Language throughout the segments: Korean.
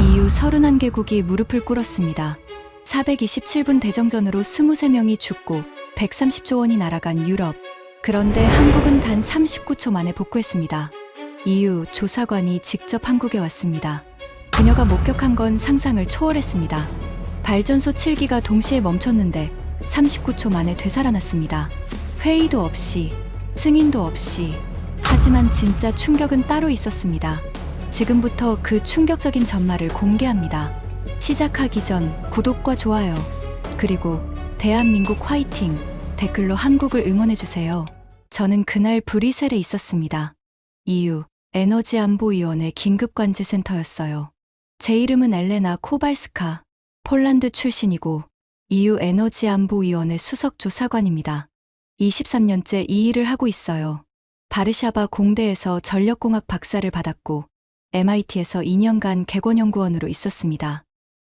EU 31개국이 무릎을 꿇었습니다. 427분 대정전으로 23명이 죽고 130조 원이 날아간 유럽. 그런데 한국은 단 39초 만에 복구했습니다. EU 조사관이 직접 한국에 왔습니다. 그녀가 목격한 건 상상을 초월했습니다. 발전소 7기가 동시에 멈췄는데 39초 만에 되살아났습니다. 회의도 없이, 승인도 없이. 하지만 진짜 충격은 따로 있었습니다. 지금부터 그 충격적인 전말을 공개합니다. 시작하기 전 구독과 좋아요, 그리고 대한민국 화이팅 댓글로 한국을 응원해주세요. 저는 그날 브뤼셀에 있었습니다. EU 에너지안보위원회 긴급관제센터였어요. 제 이름은 엘레나 코발스카, 폴란드 출신이고 EU 에너지안보위원회 수석조사관입니다. 23년째 이 일을 하고 있어요. 바르샤바 공대에서 전력공학 박사를 받았고 MIT에서 2년간 객원연구원으로 있었습니다.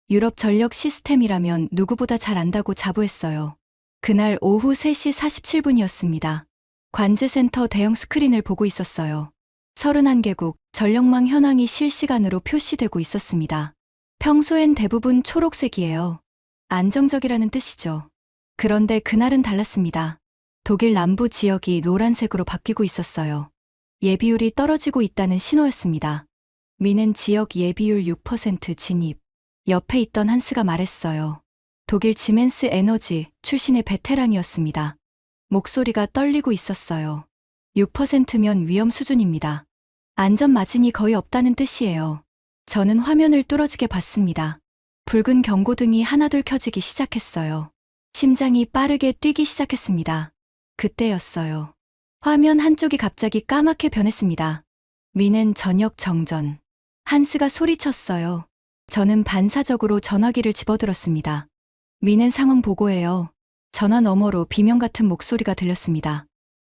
유럽 전력 시스템이라면 누구보다 잘 안다고 자부했어요. 그날 오후 3시 47분이었습니다. 관제센터 대형 스크린을 보고 있었어요. 31개국 전력망 현황이 실시간으로 표시되고 있었습니다. 평소엔 대부분 초록색이에요. 안정적이라는 뜻이죠. 그런데 그날은 달랐습니다. 독일 남부 지역이 노란색으로 바뀌고 있었어요. 예비율이 떨어지고 있다는 신호였습니다. 미넨 지역 예비율 6% 진입. 옆에 있던 한스가 말했어요. 독일 지멘스 에너지 출신의 베테랑이었습니다. 목소리가 떨리고 있었어요. 6%면 위험 수준입니다. 안전 마진이 거의 없다는 뜻이에요. 저는 화면을 뚫어지게 봤습니다. 붉은 경고등이 하나둘 켜지기 시작했어요. 심장이 빠르게 뛰기 시작했습니다. 그때였어요. 화면 한쪽이 갑자기 까맣게 변했습니다. 미넨 전역 정전. 한스가 소리쳤어요. 저는 반사적으로 전화기를 집어들었습니다. 미넨 상황 보고해요. 전화 너머로 비명 같은 목소리가 들렸습니다.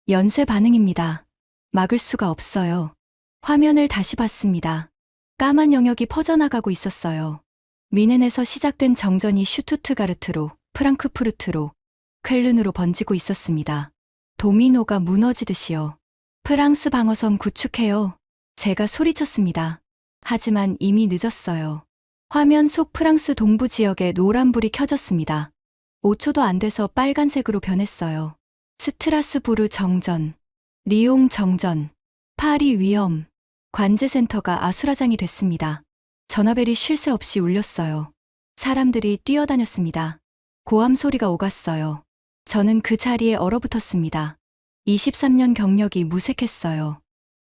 연쇄 반응입니다. 막을 수가 없어요. 화면을 다시 봤습니다. 까만 영역이 퍼져나가고 있었어요. 미넨에서 시작된 정전이 슈투트가르트로, 프랑크푸르트로, 쾰른으로 번지고 있었습니다. 도미노가 무너지듯이요. 프랑스 방어선 구축해요. 제가 소리쳤습니다. 하지만 이미 늦었어요. 화면 속 프랑스 동부 지역에 노란불이 켜졌습니다. 5초도 안 돼서 빨간색으로 변했어요. 스트라스부르 정전, 리옹 정전, 파리 위험. 관제센터가 아수라장이 됐습니다. 전화벨이 쉴 새 없이 울렸어요. 사람들이 뛰어다녔습니다. 고함 소리가 오갔어요. 저는 그 자리에 얼어붙었습니다. 23년 경력이 무색했어요.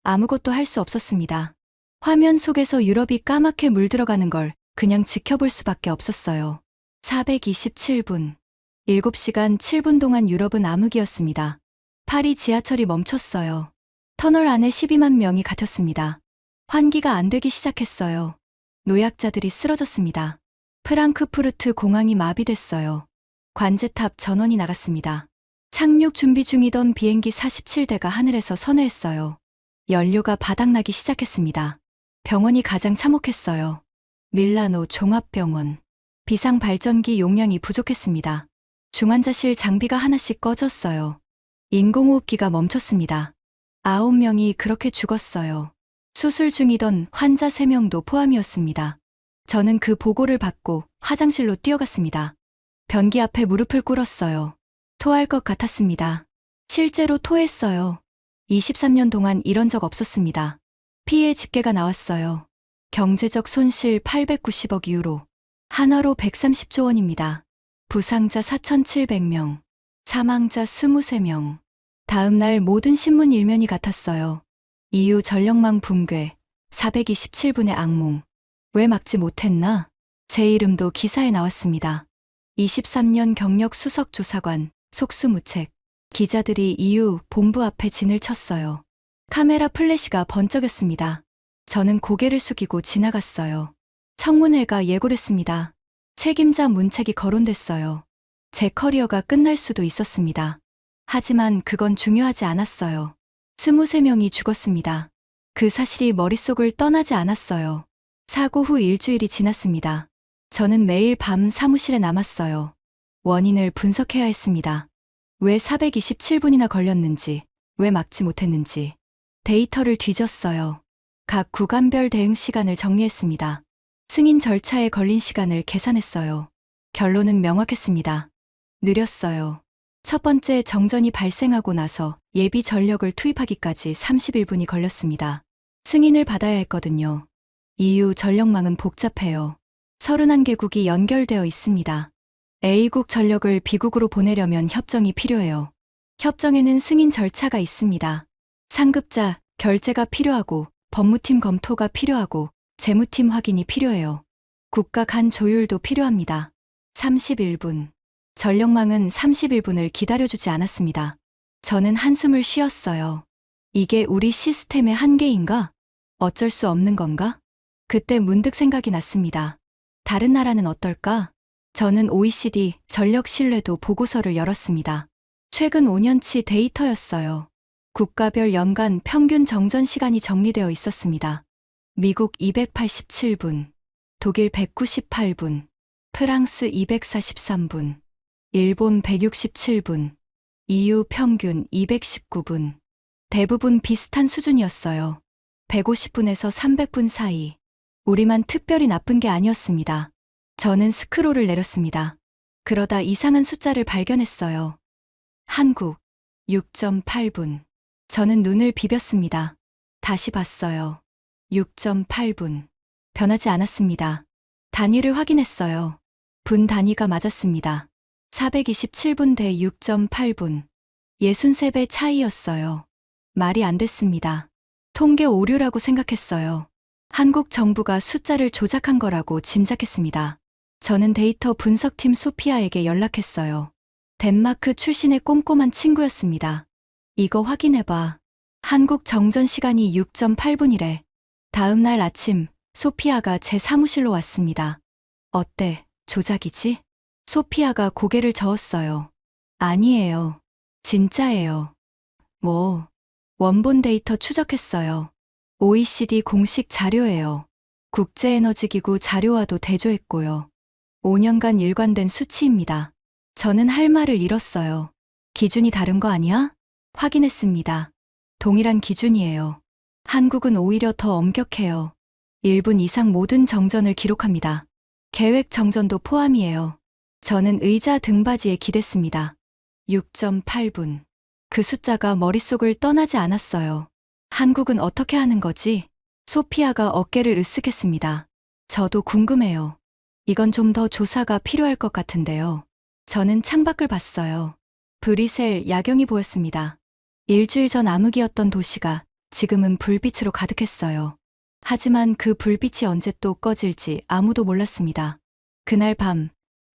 아무것도 할 수 없었습니다. 화면 속에서 유럽이 까맣게 물들어가는 걸 그냥 지켜볼 수밖에 없었어요. 427분. 7시간 7분 동안 유럽은 암흑이었습니다. 파리 지하철이 멈췄어요. 터널 안에 12만 명이 갇혔습니다. 환기가 안 되기 시작했어요. 노약자들이 쓰러졌습니다. 프랑크푸르트 공항이 마비됐어요. 관제탑 전원이 나갔습니다. 착륙 준비 중이던 비행기 47대가 하늘에서 선회했어요. 연료가 바닥나기 시작했습니다. 병원이 가장 참혹했어요. 밀라노 종합병원. 비상발전기 용량이 부족했습니다. 중환자실 장비가 하나씩 꺼졌어요. 인공호흡기가 멈췄습니다. 9명이 그렇게 죽었어요. 수술 중이던 환자 3명도 포함이었습니다. 저는 그 보고를 받고 화장실로 뛰어갔습니다. 변기 앞에 무릎을 꿇었어요. 토할 것 같았습니다. 실제로 토했어요. 23년 동안 이런 적 없었습니다. 피해 집계가 나왔어요. 경제적 손실 890억 유로. 한화로 130조 원입니다. 부상자 4,700명. 사망자 23명. 다음 날 모든 신문 일면이 같았어요. EU 전력망 붕괴. 427분의 악몽. 왜 막지 못했나? 제 이름도 기사에 나왔습니다. 23년 경력 수석조사관. 속수무책. 기자들이 EU 본부 앞에 진을 쳤어요. 카메라 플래시가 번쩍였습니다. 저는 고개를 숙이고 지나갔어요. 청문회가 예고됐습니다. 책임자 문책이 거론됐어요. 제 커리어가 끝날 수도 있었습니다. 하지만 그건 중요하지 않았어요. 23명이 죽었습니다. 그 사실이 머릿속을 떠나지 않았어요. 사고 후 일주일이 지났습니다. 저는 매일 밤 사무실에 남았어요. 원인을 분석해야 했습니다. 왜 427분이나 걸렸는지, 왜 막지 못했는지. 데이터를 뒤졌어요. 각 구간별 대응 시간을 정리했습니다. 승인 절차에 걸린 시간을 계산했어요. 결론은 명확했습니다. 느렸어요. 첫 번째 정전이 발생하고 나서 예비 전력을 투입하기까지 31분이 걸렸습니다. 승인을 받아야 했거든요. 이후 전력망은 복잡해요. 31개국이 연결되어 있습니다. A국 전력을 B국으로 보내려면 협정이 필요해요. 협정에는 승인 절차가 있습니다. 상급자, 결제가 필요하고 법무팀 검토가 필요하고 재무팀 확인이 필요해요. 국가 간 조율도 필요합니다. 31분. 전력망은 31분을 기다려주지 않았습니다. 저는 한숨을 쉬었어요. 이게 우리 시스템의 한계인가? 어쩔 수 없는 건가? 그때 문득 생각이 났습니다. 다른 나라는 어떨까? 저는 OECD 전력 신뢰도 보고서를 열었습니다. 최근 5년치 데이터였어요. 국가별 연간 평균 정전 시간이 정리되어 있었습니다. 미국 287분, 독일 198분, 프랑스 243분, 일본 167분, EU 평균 219분. 대부분 비슷한 수준이었어요. 150분에서 300분 사이. 우리만 특별히 나쁜 게 아니었습니다. 저는 스크롤을 내렸습니다. 그러다 이상한 숫자를 발견했어요. 한국 6.8분. 저는 눈을 비볐습니다. 다시 봤어요. 6.8분. 변하지 않았습니다. 단위를 확인했어요. 분 단위가 맞았습니다. 427분 대 6.8분. 63배 차이였어요. 말이 안 됐습니다. 통계 오류라고 생각했어요. 한국 정부가 숫자를 조작한 거라고 짐작했습니다. 저는 데이터 분석팀 소피아에게 연락했어요. 덴마크 출신의 꼼꼼한 친구였습니다. 이거 확인해봐. 한국 정전 시간이 6.8분이래. 다음 날 아침 소피아가 제 사무실로 왔습니다. 어때? 조작이지? 소피아가 고개를 저었어요. 아니에요. 진짜예요. 뭐? 원본 데이터 추적했어요. OECD 공식 자료예요. 국제에너지기구 자료와도 대조했고요. 5년간 일관된 수치입니다. 저는 할 말을 잃었어요. 기준이 다른 거 아니야? 확인했습니다. 동일한 기준이에요. 한국은 오히려 더 엄격해요. 1분 이상 모든 정전을 기록합니다. 계획 정전도 포함이에요. 저는 의자 등받이에 기댔습니다. 6.8분. 그 숫자가 머릿속을 떠나지 않았어요. 한국은 어떻게 하는 거지? 소피아가 어깨를 으쓱했습니다. 저도 궁금해요. 이건 좀 더 조사가 필요할 것 같은데요. 저는 창밖을 봤어요. 브뤼셀 야경이 보였습니다. 일주일 전 암흑이었던 도시가 지금은 불빛으로 가득했어요. 하지만 그 불빛이 언제 또 꺼질지 아무도 몰랐습니다. 그날 밤,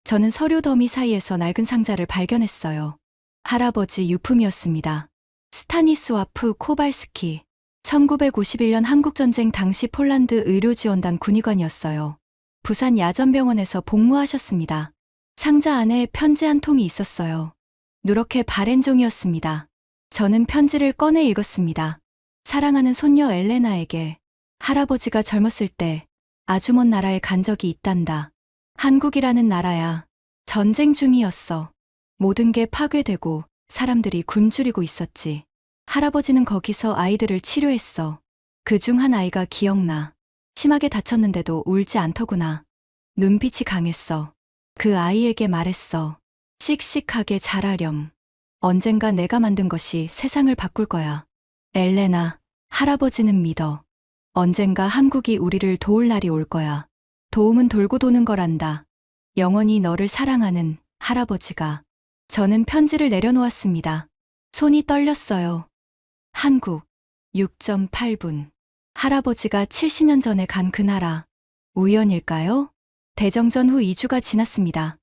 저는 서류 더미 사이에서 낡은 상자를 발견했어요. 할아버지 유품이었습니다. 스타니스와프 코발스키. 1951년 한국전쟁 당시 폴란드 의료지원단 군의관이었어요. 부산 야전병원에서 복무하셨습니다. 상자 안에 편지 한 통이 있었어요. 누렇게 바랜 종이었습니다. 저는 편지를 꺼내 읽었습니다. 사랑하는 손녀 엘레나에게 할아버지가 젊었을 때 아주 먼 나라에 간 적이 있단다. 한국이라는 나라야. 전쟁 중이었어. 모든 게 파괴되고 사람들이 굶주리고 있었지. 할아버지는 거기서 아이들을 치료했어. 그중 한 아이가 기억나. 심하게 다쳤는데도 울지 않더구나. 눈빛이 강했어. 그 아이에게 말했어. 씩씩하게 자라렴. 언젠가 내가 만든 것이 세상을 바꿀 거야. 엘레나, 할아버지는 믿어. 언젠가 한국이 우리를 도울 날이 올 거야. 도움은 돌고 도는 거란다. 영원히 너를 사랑하는 할아버지가. 저는 편지를 내려놓았습니다. 손이 떨렸어요. 한국 6.8분. 할아버지가 70년 전에 간 그 나라. 우연일까요? 대정전 후 2주가 지났습니다.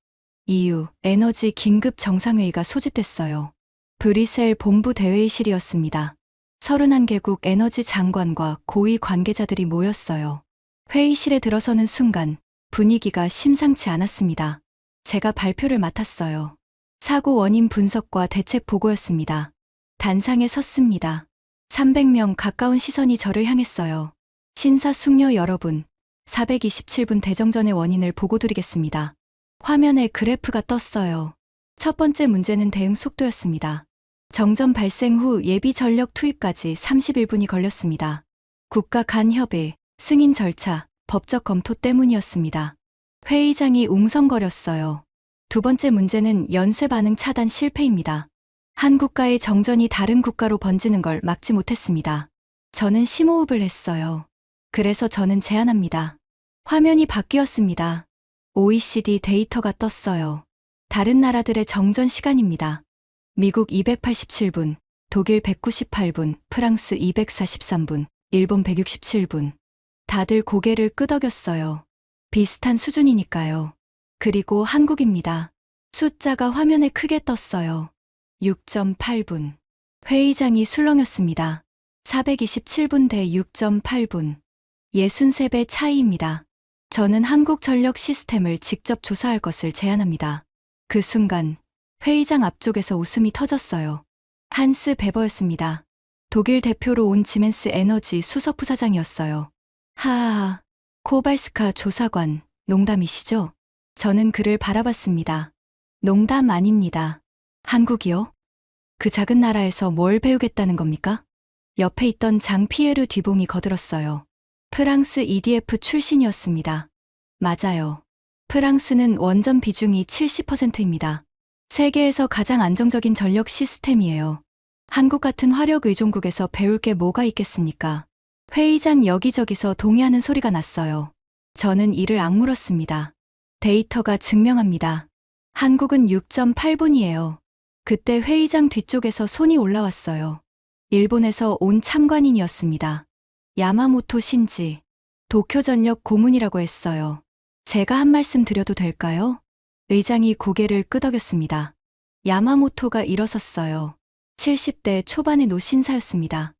EU 에너지 긴급 정상회의가 소집됐어요. 브뤼셀 본부 대회의실이었습니다. 31개국 에너지 장관과 고위 관계자들이 모였어요. 회의실에 들어서는 순간 분위기가 심상치 않았습니다. 제가 발표를 맡았어요. 사고 원인 분석과 대책 보고였습니다. 단상에 섰습니다. 300명 가까운 시선이 저를 향했어요. 신사숙녀 여러분, 427분 대정전의 원인을 보고드리겠습니다. 화면에 그래프가 떴어요. 첫 번째 문제는 대응 속도였습니다. 정전 발생 후 예비 전력 투입까지 31분이 걸렸습니다. 국가 간 협의, 승인 절차, 법적 검토 때문이었습니다. 회의장이 웅성거렸어요. 두 번째 문제는 연쇄 반응 차단 실패입니다. 한 국가의 정전이 다른 국가로 번지는 걸 막지 못했습니다. 저는 심호흡을 했어요. 그래서 저는 제안합니다. 화면이 바뀌었습니다. OECD 데이터가 떴어요. 다른 나라들의 정전 시간입니다. 미국 287분, 독일 198분, 프랑스 243분, 일본 167분. 다들 고개를 끄덕였어요. 비슷한 수준이니까요. 그리고 한국입니다. 숫자가 화면에 크게 떴어요. 6.8분. 회의장이 술렁였습니다. 427분 대 6.8분. 63배 차이입니다. 저는 한국전력 시스템을 직접 조사할 것을 제안합니다. 그 순간 회의장 앞쪽에서 웃음이 터졌어요. 한스 베버였습니다. 독일 대표로 온 지멘스 에너지 수석 부사장이었어요. 하하하. 코발스카 조사관, 농담이시죠? 저는 그를 바라봤습니다. 농담 아닙니다. 한국이요? 그 작은 나라에서 뭘 배우겠다는 겁니까? 옆에 있던 장 피에르 뒤봉이 거들었어요. 프랑스 EDF 출신이었습니다. 맞아요. 프랑스는 원전 비중이 70%입니다. 세계에서 가장 안정적인 전력 시스템이에요. 한국 같은 화력 의존국에서 배울 게 뭐가 있겠습니까? 회의장 여기저기서 동의하는 소리가 났어요. 저는 이를 악물었습니다. 데이터가 증명합니다. 한국은 6.8분이에요. 그때 회의장 뒤쪽에서 손이 올라왔어요. 일본에서 온 참관인이었습니다. 야마모토 신지, 도쿄전력 고문이라고 했어요. 제가 한 말씀 드려도 될까요? 의장이 고개를 끄덕였습니다. 야마모토가 일어섰어요. 70대 초반의 노신사였습니다.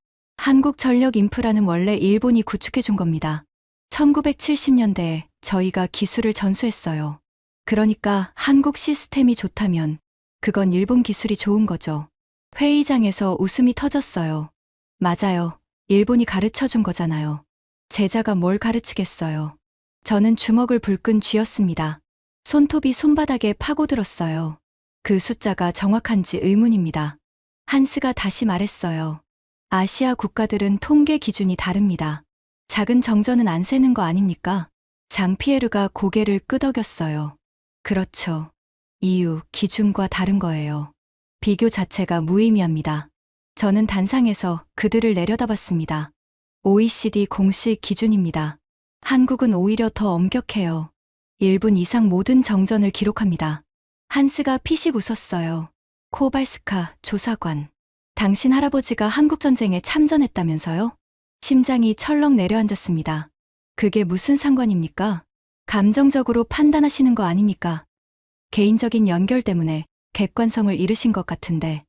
한국전력 인프라는 원래 일본이 구축해 준 겁니다. 1970년대에 저희가 기술을 전수했어요. 그러니까 한국 시스템이 좋다면 그건 일본 기술이 좋은 거죠. 회의장에서 웃음이 터졌어요. 맞아요. 일본이 가르쳐 준 거잖아요. 제자가 뭘 가르치겠어요. 저는 주먹을 불끈 쥐었습니다. 손톱이 손바닥에 파고들었어요. 그 숫자가 정확한지 의문입니다. 한스가 다시 말했어요. 아시아 국가들은 통계 기준이 다릅니다. 작은 정전은 안 세는 거 아닙니까? 장피에르가 고개를 끄덕였어요. 그렇죠. 이유, 기준과 다른 거예요. 비교 자체가 무의미합니다. 저는 단상에서 그들을 내려다봤습니다. OECD 공식 기준입니다. 한국은 오히려 더 엄격해요. 1분 이상 모든 정전을 기록합니다. 한스가 피식 웃었어요. 코발스카 조사관. 당신 할아버지가 한국전쟁에 참전했다면서요? 심장이 철렁 내려앉았습니다. 그게 무슨 상관입니까? 감정적으로 판단하시는 거 아닙니까? 개인적인 연결 때문에 객관성을 잃으신 것 같은데.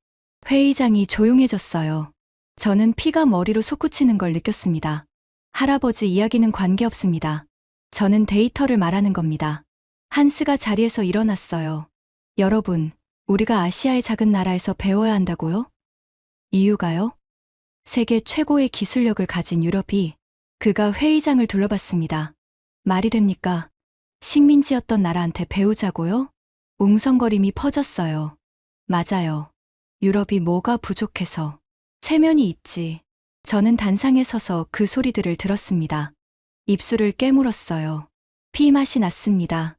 회의장이 조용해졌어요. 저는 피가 머리로 솟구치는 걸 느꼈습니다. 할아버지 이야기는 관계없습니다. 저는 데이터를 말하는 겁니다. 한스가 자리에서 일어났어요. 여러분, 우리가 아시아의 작은 나라에서 배워야 한다고요? 이유가요? 세계 최고의 기술력을 가진 유럽이 그가 회의장을 둘러봤습니다. 말이 됩니까? 식민지였던 나라한테 배우자고요? 웅성거림이 퍼졌어요. 맞아요. 유럽이 뭐가 부족해서. 체면이 있지. 저는 단상에 서서 그 소리들을 들었습니다. 입술을 깨물었어요. 피맛이 났습니다.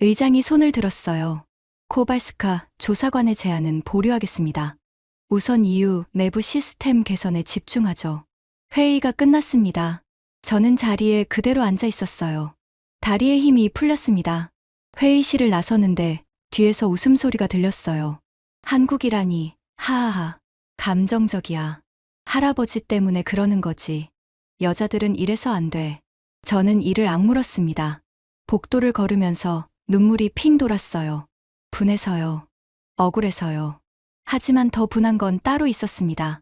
의장이 손을 들었어요. 코발스카 조사관의 제안은 보류하겠습니다. 우선 이유, 내부 시스템 개선에 집중하죠. 회의가 끝났습니다. 저는 자리에 그대로 앉아 있었어요. 다리에 힘이 풀렸습니다. 회의실을 나서는데 뒤에서 웃음소리가 들렸어요. 한국이라니, 하하하, 감정적이야. 할아버지 때문에 그러는 거지. 여자들은 이래서 안 돼. 저는 이를 악물었습니다. 복도를 걸으면서 눈물이 핑 돌았어요. 분해서요. 억울해서요. 하지만 더 분한 건 따로 있었습니다.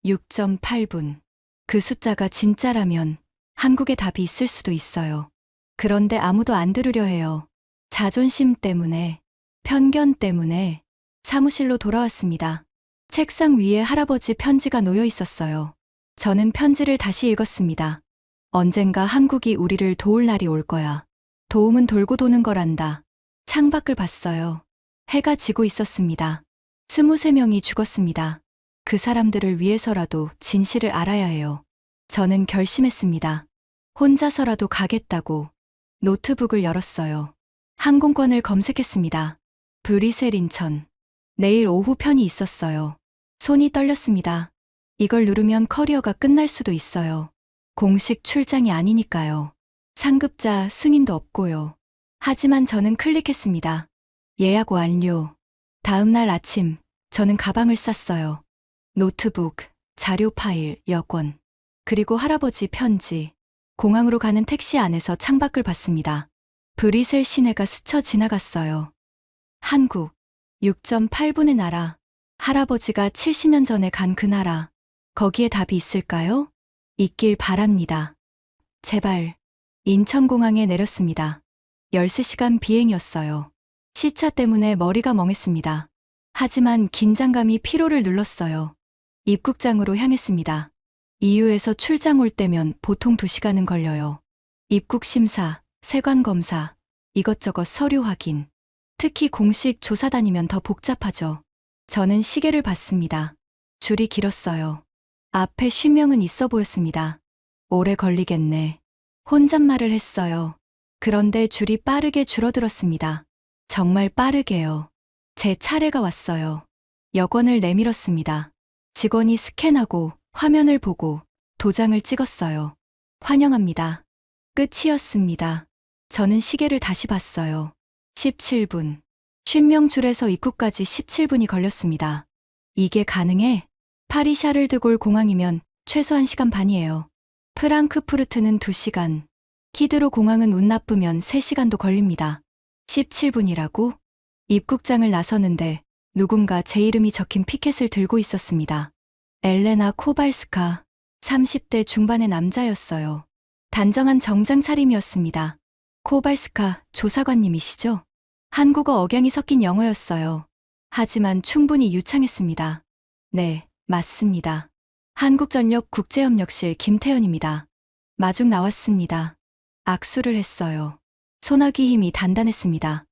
6.8분. 그 숫자가 진짜라면 한국에 답이 있을 수도 있어요. 그런데 아무도 안 들으려 해요. 자존심 때문에, 편견 때문에. 사무실로 돌아왔습니다. 책상 위에 할아버지 편지가 놓여 있었어요. 저는 편지를 다시 읽었습니다. 언젠가 한국이 우리를 도울 날이 올 거야. 도움은 돌고 도는 거란다. 창밖을 봤어요. 해가 지고 있었습니다. 23명이 죽었습니다. 그 사람들을 위해서라도 진실을 알아야 해요. 저는 결심했습니다. 혼자서라도 가겠다고 노트북을 열었어요. 항공권을 검색했습니다. 브뤼셀 인천. 내일 오후 편이 있었어요. 손이 떨렸습니다. 이걸 누르면 커리어가 끝날 수도 있어요. 공식 출장이 아니니까요. 상급자 승인도 없고요. 하지만 저는 클릭했습니다. 예약 완료. 다음 날 아침, 저는 가방을 쌌어요. 노트북, 자료 파일, 여권, 그리고 할아버지 편지. 공항으로 가는 택시 안에서 창밖을 봤습니다. 브뤼셀 시내가 스쳐 지나갔어요. 한국, 6.8분의 나라. 할아버지가 70년 전에 간 그 나라. 거기에 답이 있을까요? 있길 바랍니다. 제발. 인천공항에 내렸습니다. 13시간 비행이었어요. 시차 때문에 머리가 멍했습니다. 하지만 긴장감이 피로를 눌렀어요. 입국장으로 향했습니다. EU에서 출장 올 때면 보통 2시간은 걸려요. 입국 심사, 세관 검사, 이것저것 서류 확인. 특히 공식 조사단이면 더 복잡하죠. 저는 시계를 봤습니다. 줄이 길었어요. 앞에 쉰명은 있어 보였습니다. 오래 걸리겠네. 혼잣말을 했어요. 그런데 줄이 빠르게 줄어들었습니다. 정말 빠르게요. 제 차례가 왔어요. 여권을 내밀었습니다. 직원이 스캔하고 화면을 보고 도장을 찍었어요. 환영합니다. 끝이었습니다. 저는 시계를 다시 봤어요. 17분. 쉰명 줄에서 입국까지 17분이 걸렸습니다. 이게 가능해? 파리 샤를드골 공항이면 최소한 시간 반이에요. 프랑크푸르트는 2시간. 히드로 공항은 운 나쁘면 3시간도 걸립니다. 17분이라고? 입국장을 나서는데 누군가 제 이름이 적힌 피켓을 들고 있었습니다. 엘레나 코발스카, 30대 중반의 남자였어요. 단정한 정장 차림이었습니다. 코발스카 조사관님이시죠? 한국어 억양이 섞인 영어였어요. 하지만 충분히 유창했습니다. 네, 맞습니다. 한국전력 국제협력실 김태현입니다. 마중 나왔습니다. 악수를 했어요. 소나기 힘이 단단했습니다.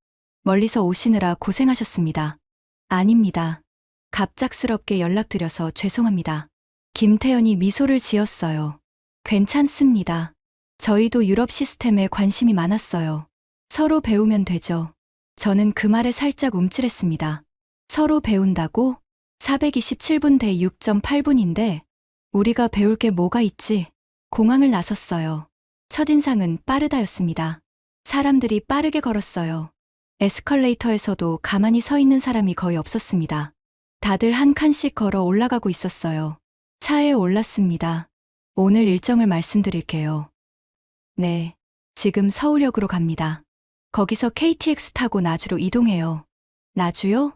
멀리서 오시느라 고생하셨습니다. 아닙니다. 갑작스럽게 연락드려서 죄송합니다. 김태현이 미소를 지었어요. 괜찮습니다. 저희도 유럽 시스템에 관심이 많았어요. 서로 배우면 되죠. 저는 그 말에 살짝 움찔했습니다. 서로 배운다고? 427분 대 6.8분인데 우리가 배울 게 뭐가 있지? 공항을 나섰어요. 첫인상은 빠르다였습니다. 사람들이 빠르게 걸었어요. 에스컬레이터에서도 가만히 서 있는 사람이 거의 없었습니다. 다들 한 칸씩 걸어 올라가고 있었어요. 차에 올랐습니다. 오늘 일정을 말씀드릴게요. 네, 지금 서울역으로 갑니다. 거기서 KTX 타고 나주로 이동해요. 나주요?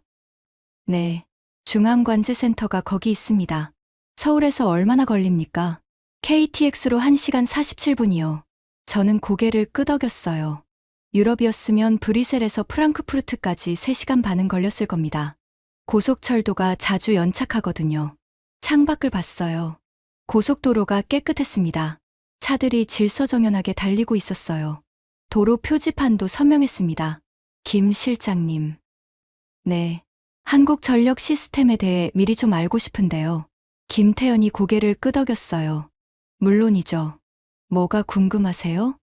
네, 중앙관제센터가 거기 있습니다. 서울에서 얼마나 걸립니까? KTX로 1시간 47분이요. 저는 고개를 끄덕였어요. 유럽이었으면 브뤼셀에서 프랑크푸르트까지 3시간 반은 걸렸을 겁니다. 고속철도가 자주 연착하거든요. 창밖을 봤어요. 고속도로가 깨끗했습니다. 차들이 질서정연하게 달리고 있었어요. 도로 표지판도 선명했습니다. 김 실장님. 네, 한국전력 시스템에 대해 미리 좀 알고 싶은데요. 김태현이 고개를 끄덕였어요. 물론이죠. 뭐가 궁금하세요?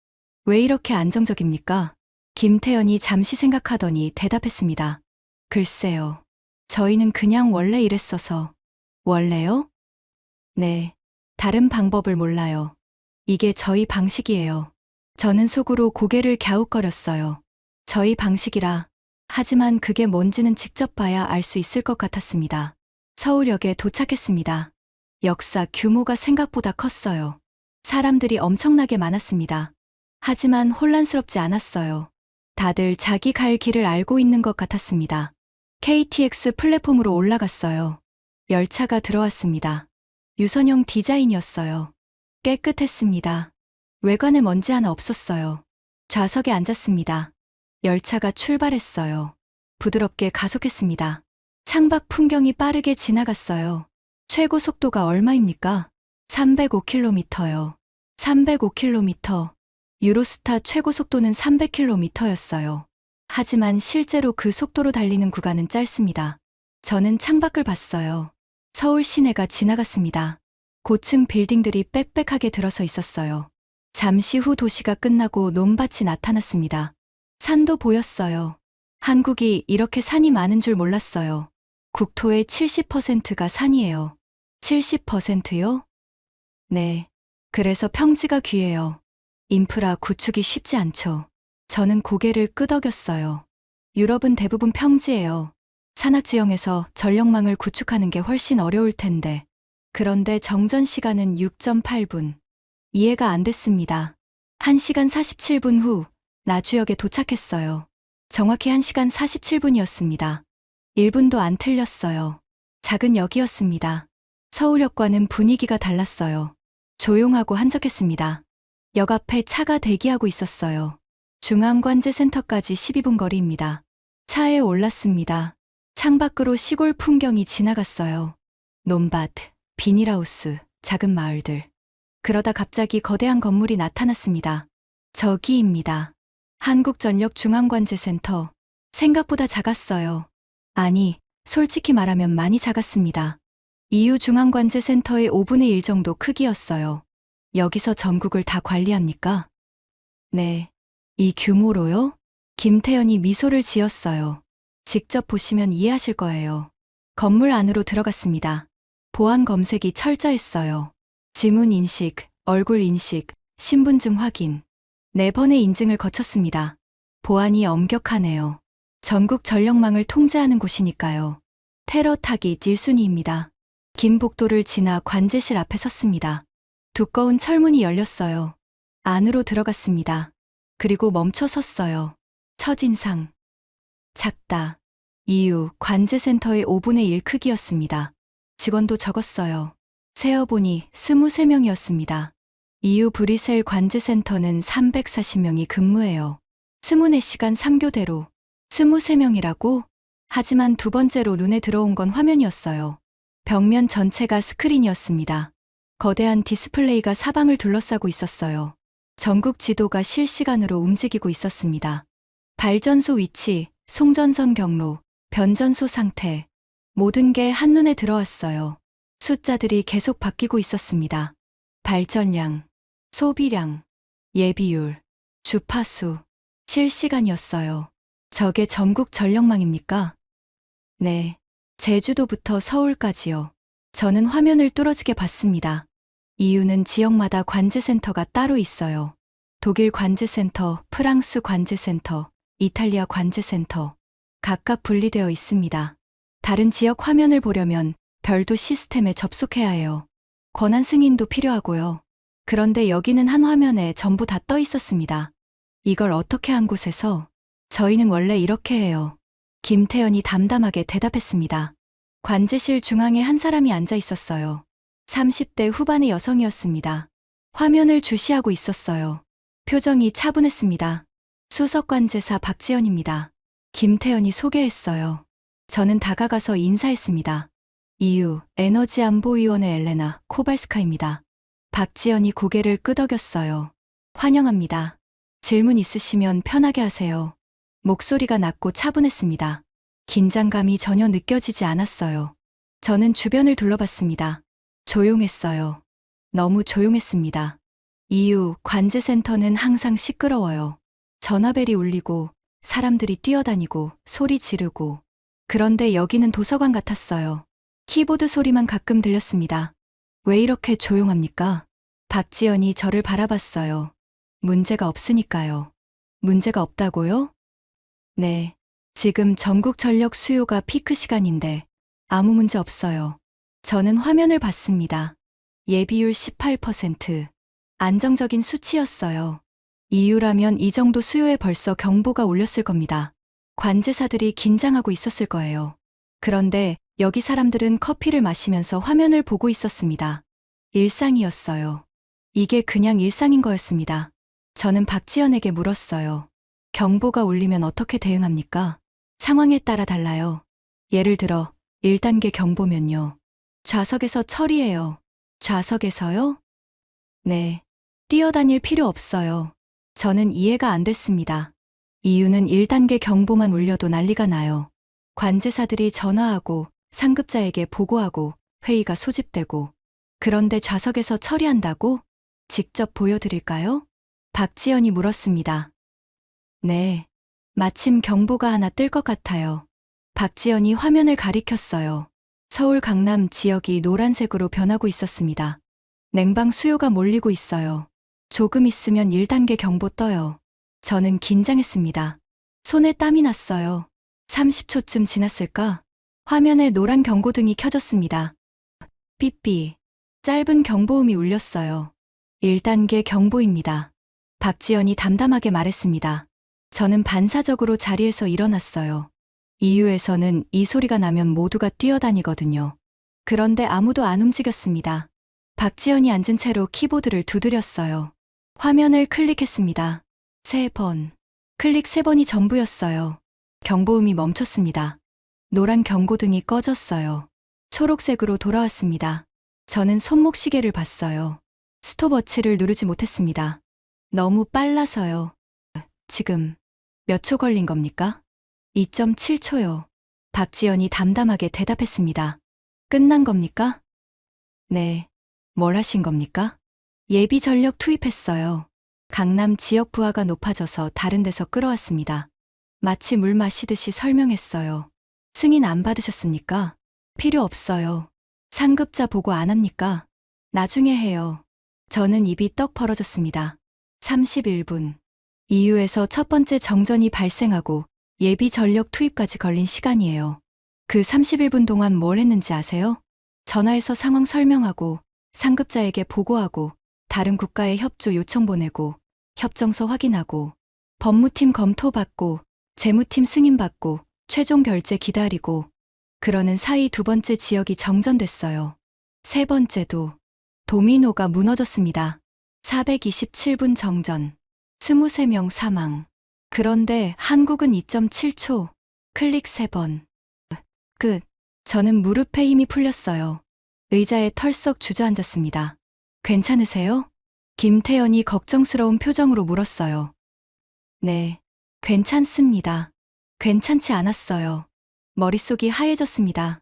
왜 이렇게 안정적입니까? 김태현이 잠시 생각하더니 대답했습니다. 글쎄요. 저희는 그냥 원래 이랬어서. 원래요? 네. 다른 방법을 몰라요. 이게 저희 방식이에요. 저는 속으로 고개를 갸웃거렸어요. 저희 방식이라. 하지만 그게 뭔지는 직접 봐야 알 수 있을 것 같았습니다. 서울역에 도착했습니다. 역사 규모가 생각보다 컸어요. 사람들이 엄청나게 많았습니다. 하지만 혼란스럽지 않았어요. 다들 자기 갈 길을 알고 있는 것 같았습니다. KTX 플랫폼으로 올라갔어요. 열차가 들어왔습니다. 유선형 디자인이었어요. 깨끗했습니다. 외관에 먼지 하나 없었어요. 좌석에 앉았습니다. 열차가 출발했어요. 부드럽게 가속했습니다. 창밖 풍경이 빠르게 지나갔어요. 최고 속도가 얼마입니까? 305km요. 305km. 유로스타 최고 속도는 300km였어요. 하지만 실제로 그 속도로 달리는 구간은 짧습니다. 저는 창밖을 봤어요. 서울 시내가 지나갔습니다. 고층 빌딩들이 빽빽하게 들어서 있었어요. 잠시 후 도시가 끝나고 논밭이 나타났습니다. 산도 보였어요. 한국이 이렇게 산이 많은 줄 몰랐어요. 국토의 70%가 산이에요. 70%요? 네. 그래서 평지가 귀해요. 인프라 구축이 쉽지 않죠. 저는 고개를 끄덕였어요. 유럽은 대부분 평지예요. 산악지형에서 전력망을 구축하는 게 훨씬 어려울 텐데. 그런데 정전 시간은 6.8분. 이해가 안 됐습니다. 1시간 47분 후 나주역에 도착했어요. 정확히 1시간 47분이었습니다. 1분도 안 틀렸어요. 작은 역이었습니다. 서울역과는 분위기가 달랐어요. 조용하고 한적했습니다. 역 앞에 차가 대기하고 있었어요. 중앙관제센터까지 12분 거리입니다. 차에 올랐습니다. 창밖으로 시골 풍경이 지나갔어요. 논밭, 비닐하우스, 작은 마을들. 그러다 갑자기 거대한 건물이 나타났습니다. 저기입니다. 한국전력 중앙관제센터. 생각보다 작았어요. 아니, 솔직히 말하면 많이 작았습니다. EU 중앙관제센터의 5분의 1 정도 크기였어요. 여기서 전국을 다 관리합니까? 네. 이 규모로요? 김태연이 미소를 지었어요. 직접 보시면 이해하실 거예요. 건물 안으로 들어갔습니다. 보안 검색이 철저했어요. 지문 인식, 얼굴 인식, 신분증 확인. 4번의 인증을 거쳤습니다. 보안이 엄격하네요. 전국 전력망을 통제하는 곳이니까요. 테러 타깃 1순위입니다. 긴 복도를 지나 관제실 앞에 섰습니다. 두꺼운 철문이 열렸어요. 안으로 들어갔습니다. 그리고 멈춰 섰어요. 첫인상. 작다. 이유, 관제센터의 5분의 1 크기였습니다. 직원도 적었어요. 세어보니 23명이었습니다. EU 브뤼셀 관제센터는 340명이 근무해요. 24시간 3교대로. 23명이라고? 하지만 두 번째로 눈에 들어온 건 화면이었어요. 벽면 전체가 스크린이었습니다. 거대한 디스플레이가 사방을 둘러싸고 있었어요. 전국 지도가 실시간으로 움직이고 있었습니다. 발전소 위치, 송전선 경로, 변전소 상태. 모든 게 한눈에 들어왔어요. 숫자들이 계속 바뀌고 있었습니다. 발전량, 소비량, 예비율, 주파수. 실시간이었어요. 저게 전국 전력망입니까? 네. 제주도부터 서울까지요. 저는 화면을 뚫어지게 봤습니다. 이유는 지역마다 관제센터가 따로 있어요. 독일 관제센터, 프랑스 관제센터, 이탈리아 관제센터. 각각 분리되어 있습니다. 다른 지역 화면을 보려면 별도 시스템에 접속해야 해요. 권한 승인도 필요하고요. 그런데 여기는 한 화면에 전부 다 떠 있었습니다. 이걸 어떻게 한 곳에서? 저희는 원래 이렇게 해요. 김태연이 담담하게 대답했습니다. 관제실 중앙에 한 사람이 앉아 있었어요. 30대 후반의 여성이었습니다. 화면을 주시하고 있었어요. 표정이 차분했습니다. 수석관제사 박지연입니다. 김태연이 소개했어요. 저는 다가가서 인사했습니다. EU 에너지안보위원회 엘레나 코발스카입니다. 박지연이 고개를 끄덕였어요. 환영합니다. 질문 있으시면 편하게 하세요. 목소리가 낮고 차분했습니다. 긴장감이 전혀 느껴지지 않았어요. 저는 주변을 둘러봤습니다. 조용했어요. 너무 조용했습니다. EU 관제센터는 항상 시끄러워요. 전화벨이 울리고 사람들이 뛰어다니고 소리 지르고. 그런데 여기는 도서관 같았어요. 키보드 소리만 가끔 들렸습니다. 왜 이렇게 조용합니까? 박지연이 저를 바라봤어요. 문제가 없으니까요. 문제가 없다고요? 네. 지금 전국 전력 수요가 피크 시간인데 아무 문제 없어요. 저는 화면을 봤습니다. 예비율 18%. 안정적인 수치였어요. EU라면 이 정도 수요에 벌써 경보가 울렸을 겁니다. 관제사들이 긴장하고 있었을 거예요. 그런데 여기 사람들은 커피를 마시면서 화면을 보고 있었습니다. 일상이었어요. 이게 그냥 일상인 거였습니다. 저는 박지연에게 물었어요. 경보가 울리면 어떻게 대응합니까? 상황에 따라 달라요. 예를 들어 1단계 경보면요. 좌석에서 처리해요. 좌석에서요? 네. 뛰어다닐 필요 없어요. 저는 이해가 안 됐습니다. 이유는 1단계 경보만 울려도 난리가 나요. 관제사들이 전화하고 상급자에게 보고하고 회의가 소집되고. 그런데 좌석에서 처리한다고? 직접 보여드릴까요? 박지연이 물었습니다. 네. 마침 경보가 하나 뜰 것 같아요. 박지연이 화면을 가리켰어요. 서울 강남 지역이 노란색으로 변하고 있었습니다. 냉방 수요가 몰리고 있어요. 조금 있으면 1단계 경보 떠요. 저는 긴장했습니다. 손에 땀이 났어요. 30초쯤 지났을까? 화면에 노란 경고등이 켜졌습니다. 삐삐. 짧은 경보음이 울렸어요. 1단계 경보입니다. 박지연이 담담하게 말했습니다. 저는 반사적으로 자리에서 일어났어요. 이유에서는 이 소리가 나면 모두가 뛰어다니거든요. 그런데 아무도 안 움직였습니다. 박지연이 앉은 채로 키보드를 두드렸어요. 화면을 클릭했습니다. 3번. 클릭 3번이 전부였어요. 경보음이 멈췄습니다. 노란 경고등이 꺼졌어요. 초록색으로 돌아왔습니다. 저는 손목시계를 봤어요. 스톱워치를 누르지 못했습니다. 너무 빨라서요. 지금 몇 초 걸린 겁니까? 2.7초요. 박지연이 담담하게 대답했습니다. 끝난 겁니까? 네. 뭘 하신 겁니까? 예비 전력 투입했어요. 강남 지역 부하가 높아져서 다른 데서 끌어왔습니다. 마치 물 마시듯이 설명했어요. 승인 안 받으셨습니까? 필요 없어요. 상급자 보고 안 합니까? 나중에 해요. 저는 입이 떡 벌어졌습니다. 31분. 이유에서 첫 번째 정전이 발생하고 예비 전력 투입까지 걸린 시간이에요. 그 31분 동안 뭘 했는지 아세요? 전화해서 상황 설명하고 상급자에게 보고하고 다른 국가에 협조 요청 보내고 협정서 확인하고 법무팀 검토받고 재무팀 승인받고 최종 결제 기다리고 그러는 사이 두 번째 지역이 정전됐어요. 세 번째도 도미노가 무너졌습니다. 427분 정전. 23명 사망. 그런데 한국은 2.7초. 클릭 3번. 끝. 저는 무릎에 힘이 풀렸어요. 의자에 털썩 주저앉았습니다. 괜찮으세요? 김태연이 걱정스러운 표정으로 물었어요. 네. 괜찮습니다. 괜찮지 않았어요. 머릿속이 하얘졌습니다.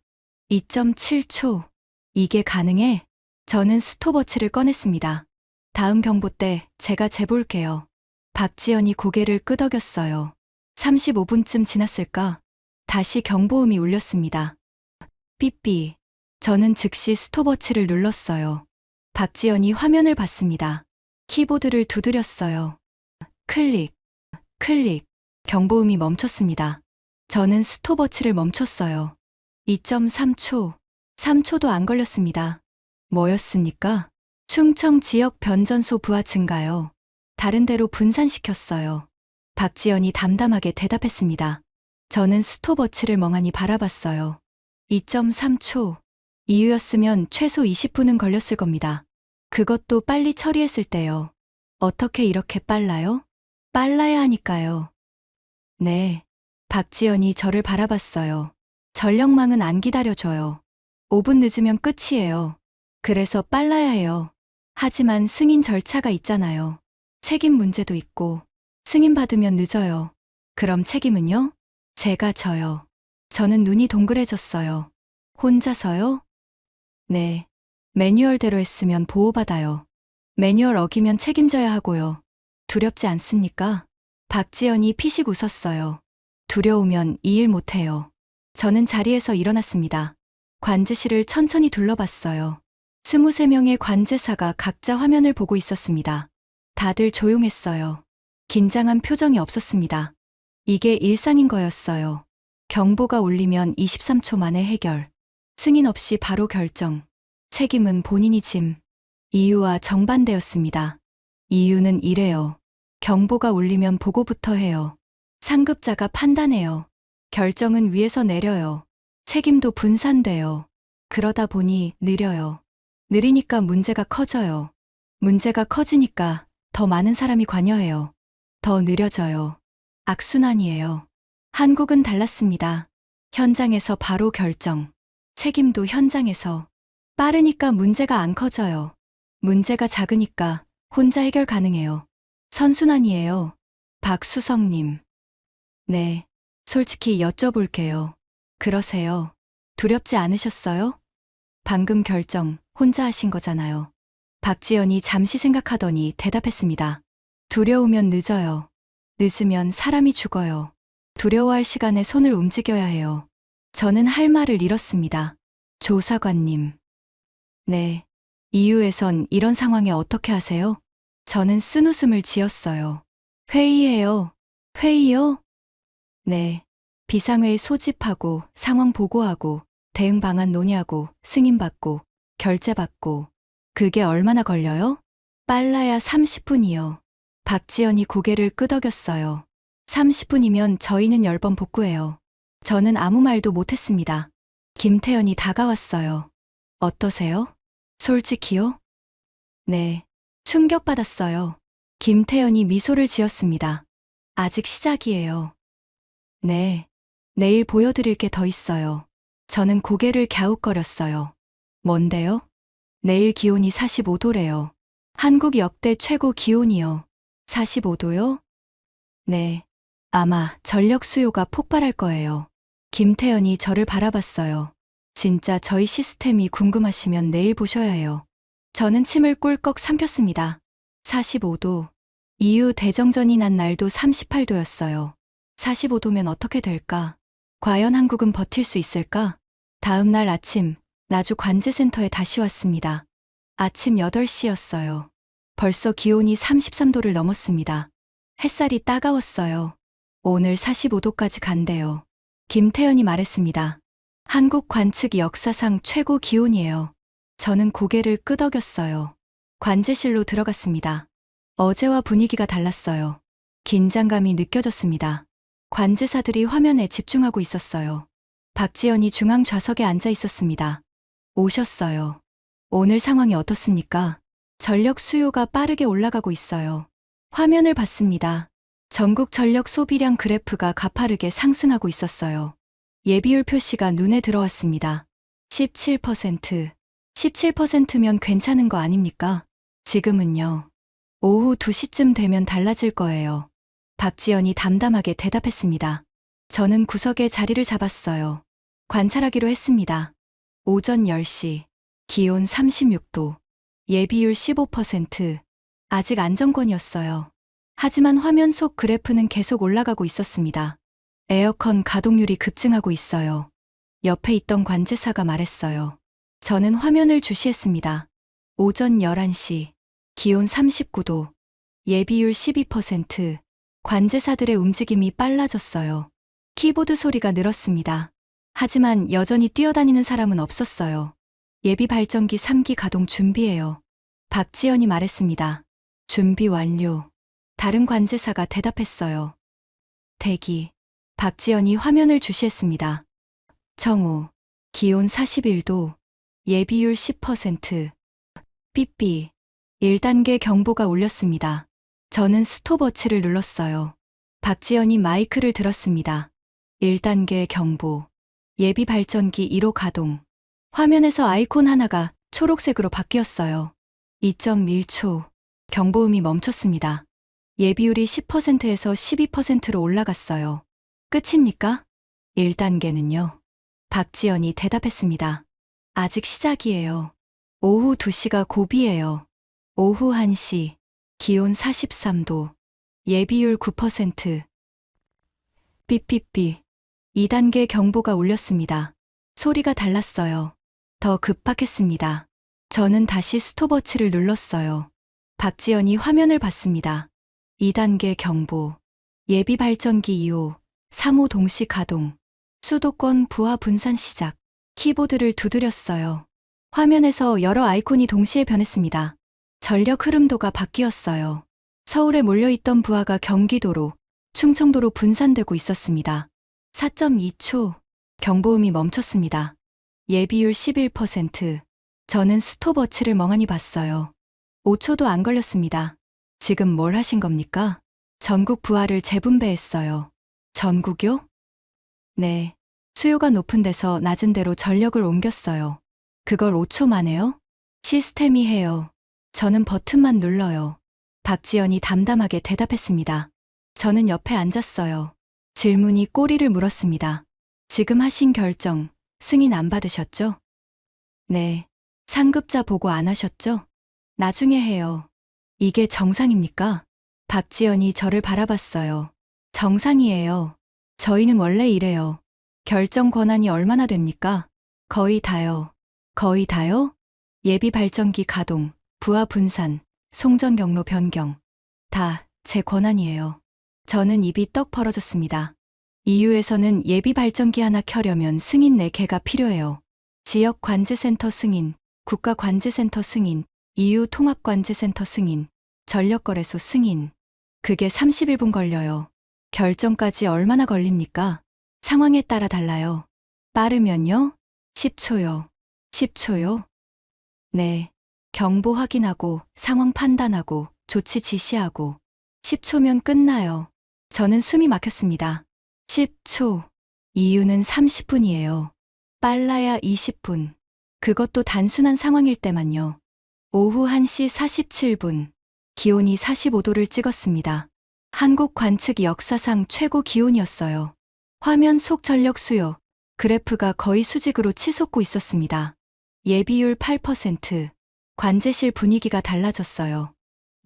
2.7초. 이게 가능해? 저는 스톱워치를 꺼냈습니다. 다음 경보 때 제가 재볼게요. 박지연이 고개를 끄덕였어요. 35분쯤 지났을까? 다시 경보음이 울렸습니다. 삐삐. 저는 즉시 스톱워치를 눌렀어요. 박지연이 화면을 봤습니다. 키보드를 두드렸어요. 클릭, 클릭. 경보음이 멈췄습니다. 저는 스톱워치를 멈췄어요. 2.3초. 3초도 안 걸렸습니다. 뭐였습니까? 충청 지역 변전소 부하 증가요. 다른 데로 분산시켰어요. 박지연이 담담하게 대답했습니다. 저는 스톱워치를 멍하니 바라봤어요. 2.3초. 이유였으면 최소 20분은 걸렸을 겁니다. 그것도 빨리 처리했을 때요. 어떻게 이렇게 빨라요? 빨라야 하니까요. 네. 박지연이 저를 바라봤어요. 전력망은 안 기다려줘요. 5분 늦으면 끝이에요. 그래서 빨라야 해요. 하지만 승인 절차가 있잖아요. 책임 문제도 있고 승인 받으면 늦어요. 그럼 책임은요? 제가 져요. 저는 눈이 동그래졌어요. 혼자서요? 네. 매뉴얼대로 했으면 보호받아요. 매뉴얼 어기면 책임져야 하고요. 두렵지 않습니까? 박지연이 피식 웃었어요. 두려우면 이 일 못해요. 저는 자리에서 일어났습니다. 관제실을 천천히 둘러봤어요. 23명의 관제사가 각자 화면을 보고 있었습니다. 다들 조용했어요. 긴장한 표정이 없었습니다. 이게 일상인 거였어요. 경보가 울리면 23초 만에 해결. 승인 없이 바로 결정. 책임은 본인이 짐. 이유와 정반대였습니다. 이유는 이래요. 경보가 울리면 보고부터 해요. 상급자가 판단해요. 결정은 위에서 내려요. 책임도 분산돼요. 그러다 보니 느려요. 느리니까 문제가 커져요. 문제가 커지니까 더 많은 사람이 관여해요. 더 느려져요. 악순환이에요. 한국은 달랐습니다. 현장에서 바로 결정. 책임도 현장에서. 빠르니까 문제가 안 커져요. 문제가 작으니까 혼자 해결 가능해요. 선순환이에요. 박수성님. 네. 솔직히 여쭤볼게요. 그러세요. 두렵지 않으셨어요? 방금 결정 혼자 하신 거잖아요. 박지연이 잠시 생각하더니 대답했습니다. 두려우면 늦어요. 늦으면 사람이 죽어요. 두려워할 시간에 손을 움직여야 해요. 저는 할 말을 잃었습니다. 조사관님. 네. 이유에선 이런 상황에 어떻게 하세요? 저는 쓴웃음을 지었어요. 회의해요. 회의요? 네. 비상회의 소집하고 상황 보고하고 대응 방안 논의하고 승인받고 결제받고 그게 얼마나 걸려요? 빨라야 30분이요. 박지연이 고개를 끄덕였어요. 30분이면 저희는 10번 복구해요. 저는 아무 말도 못했습니다. 김태연이 다가왔어요. 어떠세요? 솔직히요? 네. 충격받았어요. 김태연이 미소를 지었습니다. 아직 시작이에요. 네. 내일 보여드릴 게 더 있어요. 저는 고개를 갸웃거렸어요. 뭔데요? 내일 기온이 45도래요. 한국 역대 최고 기온이요. 45도요? 네. 아마 전력 수요가 폭발할 거예요. 김태연이 저를 바라봤어요. 진짜 저희 시스템이 궁금하시면 내일 보셔야 해요. 저는 침을 꿀꺽 삼켰습니다. 45도. EU 대정전이 난 날도 38도였어요. 45도면 어떻게 될까? 과연 한국은 버틸 수 있을까? 다음 날 아침, 나주 관제센터에 다시 왔습니다. 아침 8시였어요. 벌써 기온이 33도를 넘었습니다. 햇살이 따가웠어요. 오늘 45도까지 간대요. 김태연이 말했습니다. 한국 관측 역사상 최고 기온이에요. 저는 고개를 끄덕였어요. 관제실로 들어갔습니다. 어제와 분위기가 달랐어요. 긴장감이 느껴졌습니다. 관제사들이 화면에 집중하고 있었어요. 박지연이 중앙 좌석에 앉아 있었습니다. 오셨어요. 오늘 상황이 어떻습니까? 전력 수요가 빠르게 올라가고 있어요. 화면을 봤습니다. 전국 전력 소비량 그래프가 가파르게 상승하고 있었어요. 예비율 표시가 눈에 들어왔습니다. 17%. 17%면 괜찮은 거 아닙니까? 지금은요. 오후 2시쯤 되면 달라질 거예요. 박지연이 담담하게 대답했습니다. 저는 구석에 자리를 잡았어요. 관찰하기로 했습니다. 오전 10시. 기온 36도. 예비율 15%. 아직 안정권이었어요. 하지만 화면 속 그래프는 계속 올라가고 있었습니다. 에어컨 가동률이 급증하고 있어요. 옆에 있던 관제사가 말했어요. 저는 화면을 주시했습니다. 오전 11시. 기온 39도. 예비율 12%. 관제사들의 움직임이 빨라졌어요. 키보드 소리가 늘었습니다. 하지만 여전히 뛰어다니는 사람은 없었어요. 예비 발전기 3기 가동 준비해요. 박지연이 말했습니다. 준비 완료. 다른 관제사가 대답했어요. 대기. 박지연이 화면을 주시했습니다. 정오. 기온 41도. 예비율 10%. 삐삐. 1단계 경보가 울렸습니다. 저는 스톱워치를 눌렀어요. 박지연이 마이크를 들었습니다. 1단계 경보. 예비 발전기 1호 가동. 화면에서 아이콘 하나가 초록색으로 바뀌었어요. 2.1초. 경보음이 멈췄습니다. 예비율이 10%에서 12%로 올라갔어요. 끝입니까? 1단계는요. 박지연이 대답했습니다. 아직 시작이에요. 오후 2시가 고비예요. 오후 1시. 기온 43도. 예비율 9%. 삐삐삐. 2단계 경보가 울렸습니다. 소리가 달랐어요. 더 급박했습니다. 저는 다시 스톱워치를 눌렀어요. 박지연이 화면을 봤습니다. 2단계 경보. 예비 발전기 2호, 3호 동시 가동. 수도권 부하 분산 시작. 키보드를 두드렸어요. 화면에서 여러 아이콘이 동시에 변했습니다. 전력 흐름도가 바뀌었어요. 서울에 몰려있던 부하가 경기도로, 충청도로 분산되고 있었습니다. 4.2초. 경보음이 멈췄습니다. 예비율 11%. 저는 스톱워치를 멍하니 봤어요. 5초도 안 걸렸습니다. 지금 뭘 하신 겁니까? 전국 부하를 재분배했어요. 전국요? 네. 수요가 높은 데서 낮은 데로 전력을 옮겼어요. 그걸 5초 만에요? 시스템이 해요. 저는 버튼만 눌러요. 박지연이 담담하게 대답했습니다. 저는 옆에 앉았어요. 질문이 꼬리를 물었습니다. 지금 하신 결정, 승인 안 받으셨죠? 네. 상급자 보고 안 하셨죠? 나중에 해요. 이게 정상입니까? 박지연이 저를 바라봤어요. 정상이에요. 저희는 원래 이래요. 결정 권한이 얼마나 됩니까? 거의 다요. 거의 다요? 예비 발전기 가동, 부하 분산, 송전 경로 변경. 다 제 권한이에요. 저는 입이 떡 벌어졌습니다. EU에서는 예비 발전기 하나 켜려면 승인 4개가 필요해요. 지역 관제센터 승인, 국가 관제센터 승인, EU 통합 관제센터 승인, 전력거래소 승인. 그게 31분 걸려요. 결정까지 얼마나 걸립니까? 상황에 따라 달라요. 빠르면요? 10초요. 10초요? 네. 경보 확인하고, 상황 판단하고, 조치 지시하고. 10초면 끝나요. 저는 숨이 막혔습니다. 10초. 이유는 30분이에요. 빨라야 20분. 그것도 단순한 상황일 때만요. 오후 1시 47분. 기온이 45도를 찍었습니다. 한국 관측 역사상 최고 기온이었어요. 화면 속 전력 수요. 그래프가 거의 수직으로 치솟고 있었습니다. 예비율 8%. 관제실 분위기가 달라졌어요.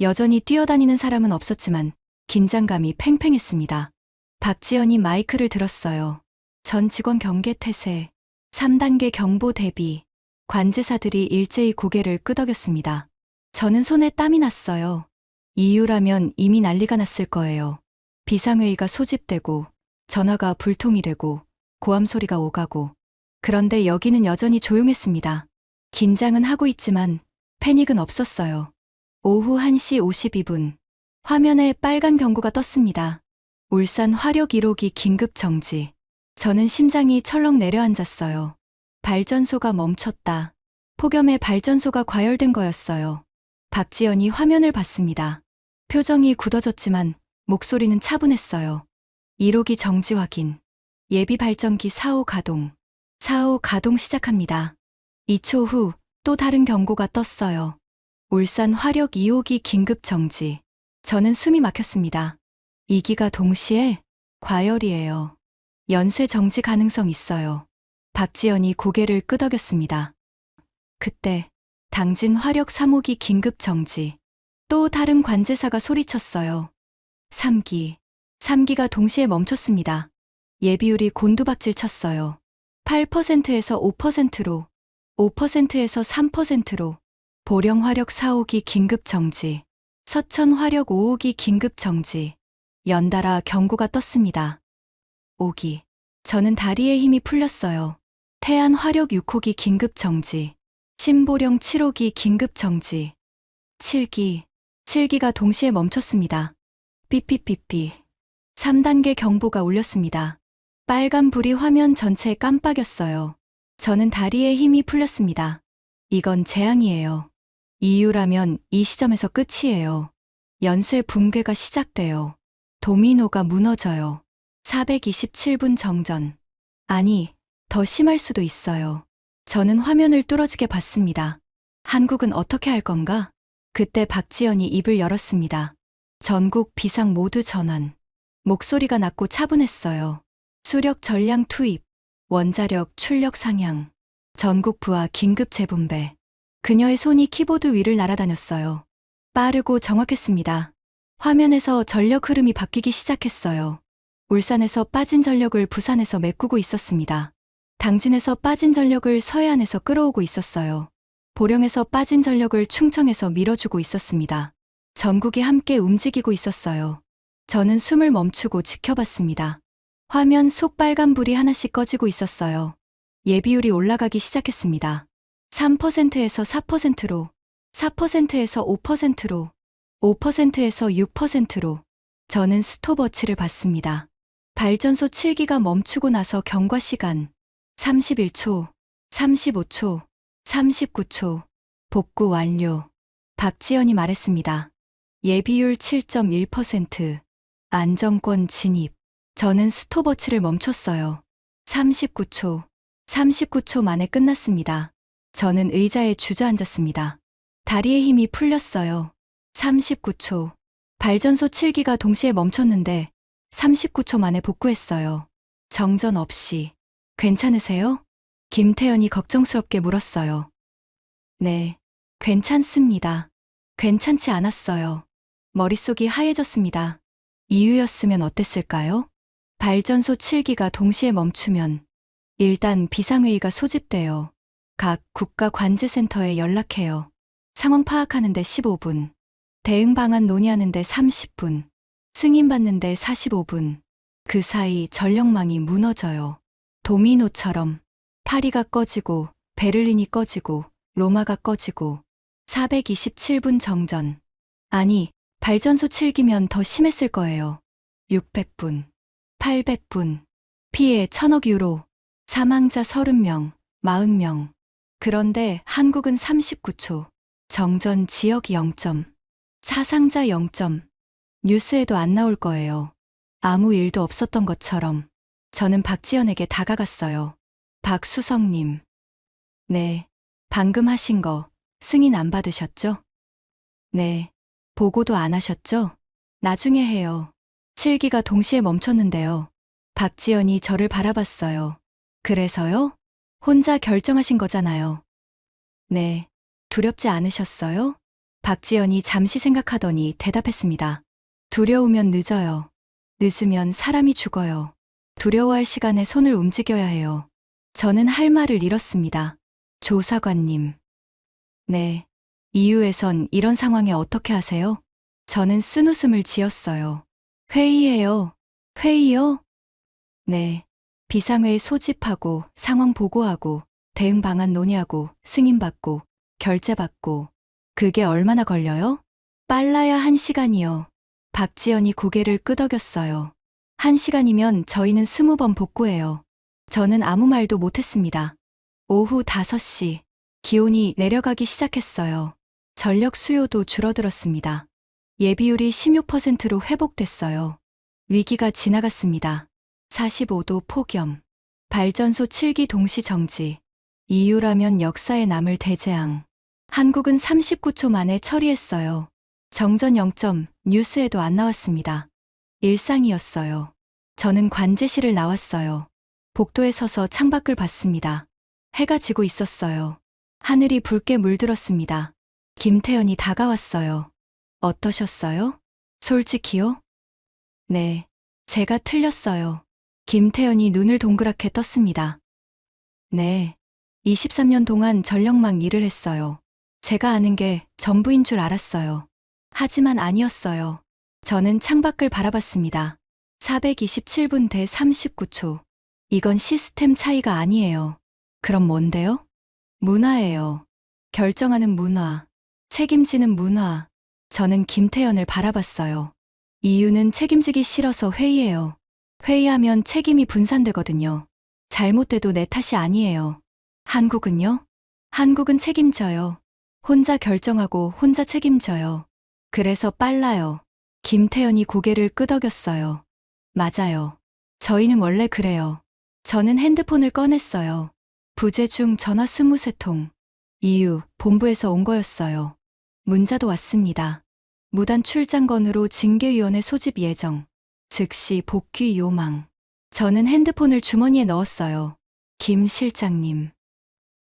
여전히 뛰어다니는 사람은 없었지만 긴장감이 팽팽했습니다. 박지연이 마이크를 들었어요. 전 직원 경계 태세. 3단계 경보 대비. 관제사들이 일제히 고개를 끄덕였습니다. 저는 손에 땀이 났어요. 이유라면 이미 난리가 났을 거예요. 비상회의가 소집되고 전화가 불통이 되고 고함 소리가 오가고. 그런데 여기는 여전히 조용했습니다. 긴장은 하고 있지만 패닉은 없었어요. 오후 1시 52분. 화면에 빨간 경고가 떴습니다. 울산 화력 1호기 긴급 정지. 저는 심장이 철렁 내려앉았어요. 발전소가 멈췄다. 폭염에 발전소가 과열된 거였어요. 박지연이 화면을 봤습니다. 표정이 굳어졌지만 목소리는 차분했어요. 1호기 정지 확인. 예비 발전기 4호 가동. 4호 가동 시작합니다. 2초 후 또 다른 경고가 떴어요. 울산 화력 2호기 긴급 정지. 저는 숨이 막혔습니다. 2기가 동시에 과열이에요. 연쇄 정지 가능성 있어요. 박지연이 고개를 끄덕였습니다. 그때 당진 화력 3호기 긴급 정지. 또 다른 관제사가 소리쳤어요. 3기. 3기가 동시에 멈췄습니다. 예비율이 곤두박질 쳤어요. 8%에서 5%로, 5%에서 3%로. 보령 화력 4호기 긴급 정지. 서천 화력 5호기 긴급 정지. 연달아 경고가 떴습니다. 5기. 저는 다리에 힘이 풀렸어요. 태안 화력 6호기 긴급 정지. 신보령 7호기 긴급 정지. 7기. 7기가 동시에 멈췄습니다. 삐삐삐삐. 3단계 경보가 울렸습니다. 빨간 불이 화면 전체에 깜빡였어요. 저는 다리에 힘이 풀렸습니다. 이건 재앙이에요. 이유라면 이 시점에서 끝이에요. 연쇄 붕괴가 시작돼요. 도미노가 무너져요. 427분 정전. 아니, 더 심할 수도 있어요. 저는 화면을 뚫어지게 봤습니다. 한국은 어떻게 할 건가? 그때 박지연이 입을 열었습니다. 전국 비상 모드 전환. 목소리가 낮고 차분했어요. 수력 전량 투입. 원자력 출력 상향. 전국 부하 긴급 재분배. 그녀의 손이 키보드 위를 날아다녔어요. 빠르고 정확했습니다. 화면에서 전력 흐름이 바뀌기 시작했어요. 울산에서 빠진 전력을 부산에서 메꾸고 있었습니다. 당진에서 빠진 전력을 서해안에서 끌어오고 있었어요. 보령에서 빠진 전력을 충청에서 밀어주고 있었습니다. 전국이 함께 움직이고 있었어요. 저는 숨을 멈추고 지켜봤습니다. 화면 속 빨간불이 하나씩 꺼지고 있었어요. 예비율이 올라가기 시작했습니다. 3%에서 4%로, 4%에서 5%로, 5%에서 6%로. 저는 스톱워치를 봤습니다. 발전소 7기가 멈추고 나서 경과 시간 31초, 35초, 39초. 복구 완료. 박지연이 말했습니다. 예비율 7.1%. 안정권 진입. 저는 스톱워치를 멈췄어요. 39초. 39초 만에 끝났습니다. 저는 의자에 주저앉았습니다. 다리에 힘이 풀렸어요. 39초. 발전소 7기가 동시에 멈췄는데 39초 만에 복구했어요. 정전 없이. 괜찮으세요? 김태연이 걱정스럽게 물었어요. 네, 괜찮습니다. 괜찮지 않았어요. 머릿속이 하얘졌습니다. 이유였으면 어땠을까요? 발전소 7기가 동시에 멈추면 일단 비상회의가 소집돼요. 각 국가관제센터에 연락해요. 상황 파악하는데 15분, 대응 방안 논의하는데 30분, 승인받는데 45분. 그 사이 전력망이 무너져요. 도미노처럼 파리가 꺼지고 베를린이 꺼지고 로마가 꺼지고 427분 정전. 아니, 발전소 7기면 더 심했을 거예요. 600분, 800분, 피해 1000억 유로, 사망자 30명, 40명. 그런데 한국은 39초, 정전 지역 0점, 사상자 0점. 뉴스에도 안 나올 거예요. 아무 일도 없었던 것처럼. 저는 박지연에게 다가갔어요. 박수성님. 네, 방금 하신 거 승인 안 받으셨죠? 네, 보고도 안 하셨죠? 나중에 해요. 7기가 동시에 멈췄는데요. 박지연이 저를 바라봤어요. 그래서요? 혼자 결정하신 거잖아요. 네, 두렵지 않으셨어요? 박지연이 잠시 생각하더니 대답했습니다. 두려우면 늦어요. 늦으면 사람이 죽어요. 두려워할 시간에 손을 움직여야 해요. 저는 할 말을 잃었습니다. 조사관님. 네. EU에선 이런 상황에 어떻게 하세요? 저는 쓴웃음을 지었어요. 회의해요. 회의요? 네. 비상회의 소집하고 상황 보고하고 대응 방안 논의하고 승인받고 결재받고. 그게 얼마나 걸려요? 빨라야 1시간이요. 박지연이 고개를 끄덕였어요. 1시간이면 저희는 20번 복구해요. 저는 아무 말도 못했습니다. 오후 5시, 기온이 내려가기 시작했어요. 전력 수요도 줄어들었습니다. 예비율이 16%로 회복됐어요. 위기가 지나갔습니다. 45도 폭염. 발전소 7기 동시 정지. EU라면 역사에 남을 대재앙. 한국은 39초 만에 처리했어요. 정전 0점, 뉴스에도 안 나왔습니다. 일상이었어요. 저는 관제실을 나왔어요. 복도에 서서 창밖을 봤습니다. 해가 지고 있었어요. 하늘이 붉게 물들었습니다. 김태연이 다가왔어요. 어떠셨어요? 솔직히요? 네, 제가 틀렸어요. 김태연이 눈을 동그랗게 떴습니다. 네, 23년 동안 전력망 일을 했어요. 제가 아는 게 전부인 줄 알았어요. 하지만 아니었어요. 저는 창밖을 바라봤습니다. 427분 대 39초. 이건 시스템 차이가 아니에요. 그럼 뭔데요? 문화예요. 결정하는 문화, 책임지는 문화. 저는 김태연을 바라봤어요. 이유는 책임지기 싫어서 회의해요. 회의하면 책임이 분산되거든요. 잘못돼도 내 탓이 아니에요. 한국은요? 한국은 책임져요. 혼자 결정하고 혼자 책임져요. 그래서 빨라요. 김태연이 고개를 끄덕였어요. 맞아요. 저희는 원래 그래요. 저는 핸드폰을 꺼냈어요. 부재 중 전화 23통. 이유, 본부에서 온 거였어요. 문자도 왔습니다. 무단 출장건으로 징계위원회 소집 예정. 즉시 복귀 요망. 저는 핸드폰을 주머니에 넣었어요. 김 실장님.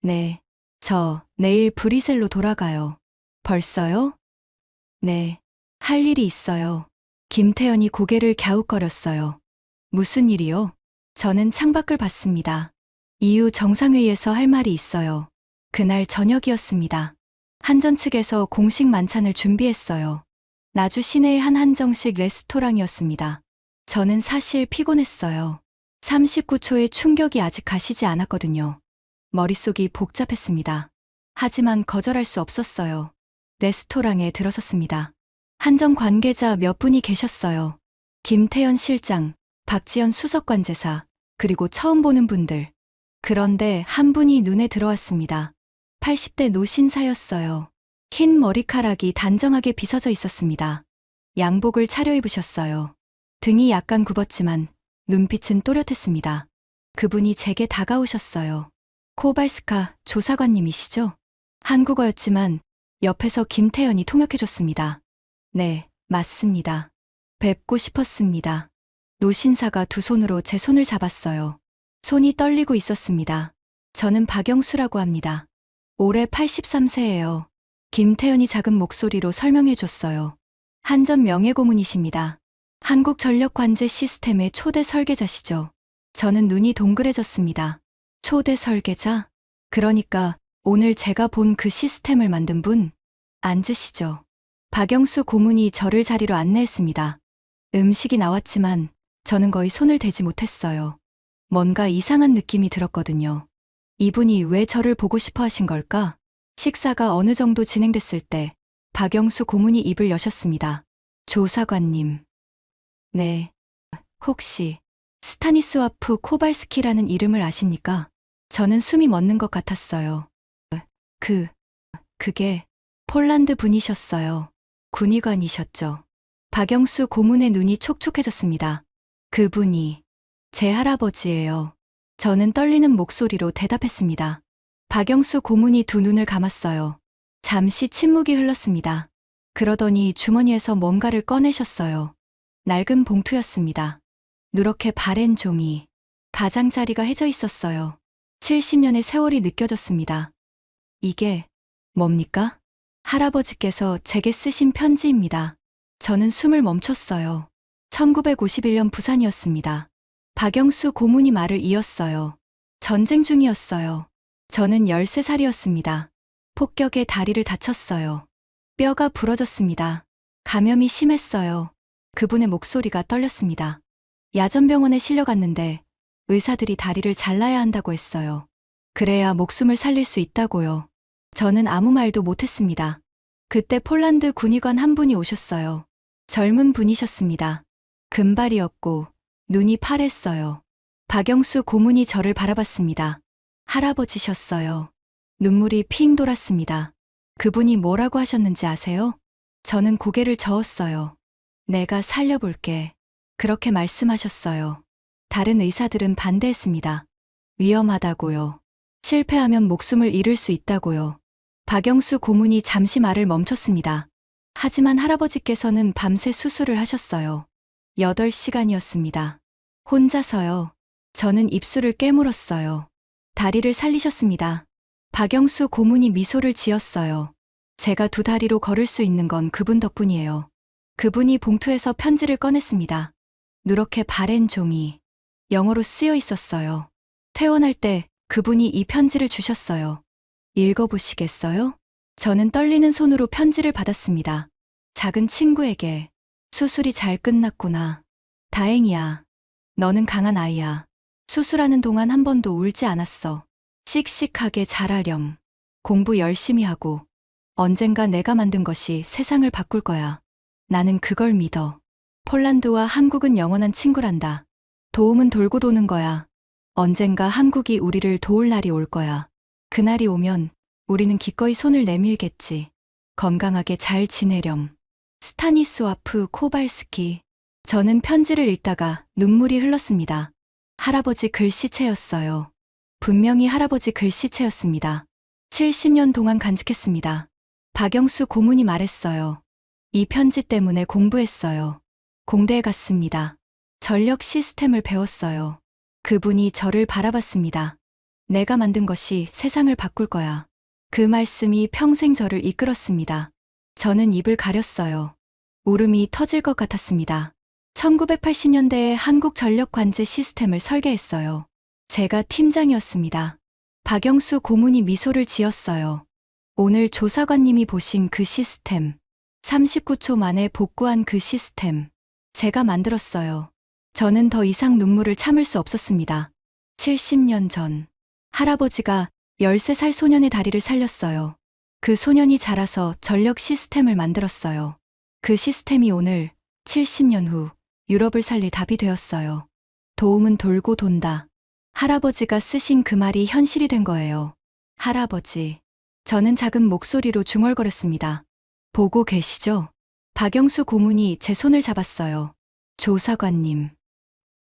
네, 저 내일 브뤼셀로 돌아가요. 벌써요? 네, 할 일이 있어요. 김태연이 고개를 갸웃거렸어요. 무슨 일이요? 저는 창밖을 봤습니다. 이후 정상회의에서 할 말이 있어요. 그날 저녁이었습니다. 한전 측에서 공식 만찬을 준비했어요. 나주 시내의 한 한정식 레스토랑이었습니다. 저는 사실 피곤했어요. 39초의 충격이 아직 가시지 않았거든요. 머릿속이 복잡했습니다. 하지만 거절할 수 없었어요. 레스토랑에 들어섰습니다. 한정 관계자 몇 분이 계셨어요. 김태연 실장, 박지연 수석관제사, 그리고 처음 보는 분들. 그런데 한 분이 눈에 들어왔습니다. 80대 노신사였어요. 흰 머리카락이 단정하게 빗어져 있었습니다. 양복을 차려입으셨어요. 등이 약간 굽었지만 눈빛은 또렷했습니다. 그분이 제게 다가오셨어요. 코발스카 조사관님이시죠? 한국어였지만 옆에서 김태연이 통역해줬습니다. 네, 맞습니다. 뵙고 싶었습니다. 노신사가 두 손으로 제 손을 잡았어요. 손이 떨리고 있었습니다. 저는 박영수라고 합니다. 올해 83세예요. 김태연이 작은 목소리로 설명해줬어요. 한전 명예고문이십니다. 한국전력관제 시스템의 초대 설계자시죠. 저는 눈이 동그래졌습니다. 초대 설계자? 그러니까 오늘 제가 본 그 시스템을 만든 분? 앉으시죠. 박영수 고문이 저를 자리로 안내했습니다. 음식이 나왔지만 저는 거의 손을 대지 못했어요. 뭔가 이상한 느낌이 들었거든요. 이분이 왜 저를 보고 싶어 하신 걸까? 식사가 어느 정도 진행됐을 때 박영수 고문이 입을 여셨습니다. 조사관님. 네. 혹시 스타니스와프 코발스키라는 이름을 아십니까? 저는 숨이 멎는 것 같았어요. 그게 폴란드 분이셨어요. 군의관이셨죠. 박영수 고문의 눈이 촉촉해졌습니다. 그분이 제 할아버지예요. 저는 떨리는 목소리로 대답했습니다. 박영수 고문이 두 눈을 감았어요. 잠시 침묵이 흘렀습니다. 그러더니 주머니에서 뭔가를 꺼내셨어요. 낡은 봉투였습니다. 누렇게 바랜 종이, 가장자리가 해져 있었어요. 70년의 세월이 느껴졌습니다. 이게 뭡니까? 할아버지께서 제게 쓰신 편지입니다. 저는 숨을 멈췄어요. 1951년 부산이었습니다. 박영수 고문이 말을 이었어요. 전쟁 중이었어요. 저는 13살이었습니다. 폭격에 다리를 다쳤어요. 뼈가 부러졌습니다. 감염이 심했어요. 그분의 목소리가 떨렸습니다. 야전병원에 실려갔는데 의사들이 다리를 잘라야 한다고 했어요. 그래야 목숨을 살릴 수 있다고요. 저는 아무 말도 못했습니다. 그때 폴란드 군의관 한 분이 오셨어요. 젊은 분이셨습니다. 금발이었고 눈이 파랬어요. 박영수 고문이 저를 바라봤습니다. 할아버지셨어요. 눈물이 핑 돌았습니다. 그분이 뭐라고 하셨는지 아세요? 저는 고개를 저었어요. 내가 살려볼게. 그렇게 말씀하셨어요. 다른 의사들은 반대했습니다. 위험하다고요. 실패하면 목숨을 잃을 수 있다고요. 박영수 고문이 잠시 말을 멈췄습니다. 하지만 할아버지께서는 밤새 수술을 하셨어요. 8시간이었습니다. 혼자서요. 저는 입술을 깨물었어요. 다리를 살리셨습니다. 박영수 고문이 미소를 지었어요. 제가 두 다리로 걸을 수 있는 건 그분 덕분이에요. 그분이 봉투에서 편지를 꺼냈습니다. 누렇게 바랜 종이, 영어로 쓰여 있었어요. 퇴원할 때 그분이 이 편지를 주셨어요. 읽어보시겠어요? 저는 떨리는 손으로 편지를 받았습니다. 작은 친구에게. 수술이 잘 끝났구나. 다행이야. 너는 강한 아이야. 수술하는 동안 한 번도 울지 않았어. 씩씩하게 자라렴. 공부 열심히 하고. 언젠가 내가 만든 것이 세상을 바꿀 거야. 나는 그걸 믿어. 폴란드와 한국은 영원한 친구란다. 도움은 돌고 도는 거야. 언젠가 한국이 우리를 도울 날이 올 거야. 그날이 오면 우리는 기꺼이 손을 내밀겠지. 건강하게 잘 지내렴. 스타니스와프 코발스키. 저는 편지를 읽다가 눈물이 흘렀습니다. 할아버지 글씨체였어요. 분명히 할아버지 글씨체였습니다. 70년 동안 간직했습니다. 박영수 고문이 말했어요. 이 편지 때문에 공부했어요. 공대에 갔습니다. 전력 시스템을 배웠어요. 그분이 저를 바라봤습니다. 내가 만든 것이 세상을 바꿀 거야. 그 말씀이 평생 저를 이끌었습니다. 저는 입을 가렸어요. 울음이 터질 것 같았습니다. 1980년대에 한국전력관제 시스템을 설계했어요. 제가 팀장이었습니다. 박영수 고문이 미소를 지었어요. 오늘 조사관님이 보신 그 시스템, 39초 만에 복구한 그 시스템, 제가 만들었어요. 저는 더 이상 눈물을 참을 수 없었습니다. 70년 전, 할아버지가 13살 소년의 다리를 살렸어요. 그 소년이 자라서 전력 시스템을 만들었어요. 그 시스템이 오늘 70년 후 유럽을 살릴 답이 되었어요. 도움은 돌고 돈다. 할아버지가 쓰신 그 말이 현실이 된 거예요. 할아버지. 저는 작은 목소리로 중얼거렸습니다. 보고 계시죠? 박영수 고문이 제 손을 잡았어요. 조사관님.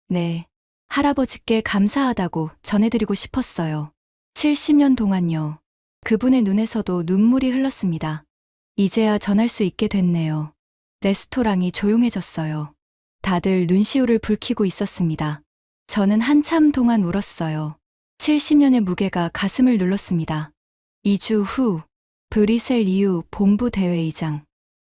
네. 할아버지께 감사하다고 전해드리고 싶었어요. 70년 동안요. 그분의 눈에서도 눈물이 흘렀습니다. 이제야 전할 수 있게 됐네요. 레스토랑이 조용해졌어요. 다들 눈시울을 붉히고 있었습니다. 저는 한참 동안 울었어요. 70년의 무게가 가슴을 눌렀습니다. 2주 후, 브뤼셀 EU 본부 대회의장.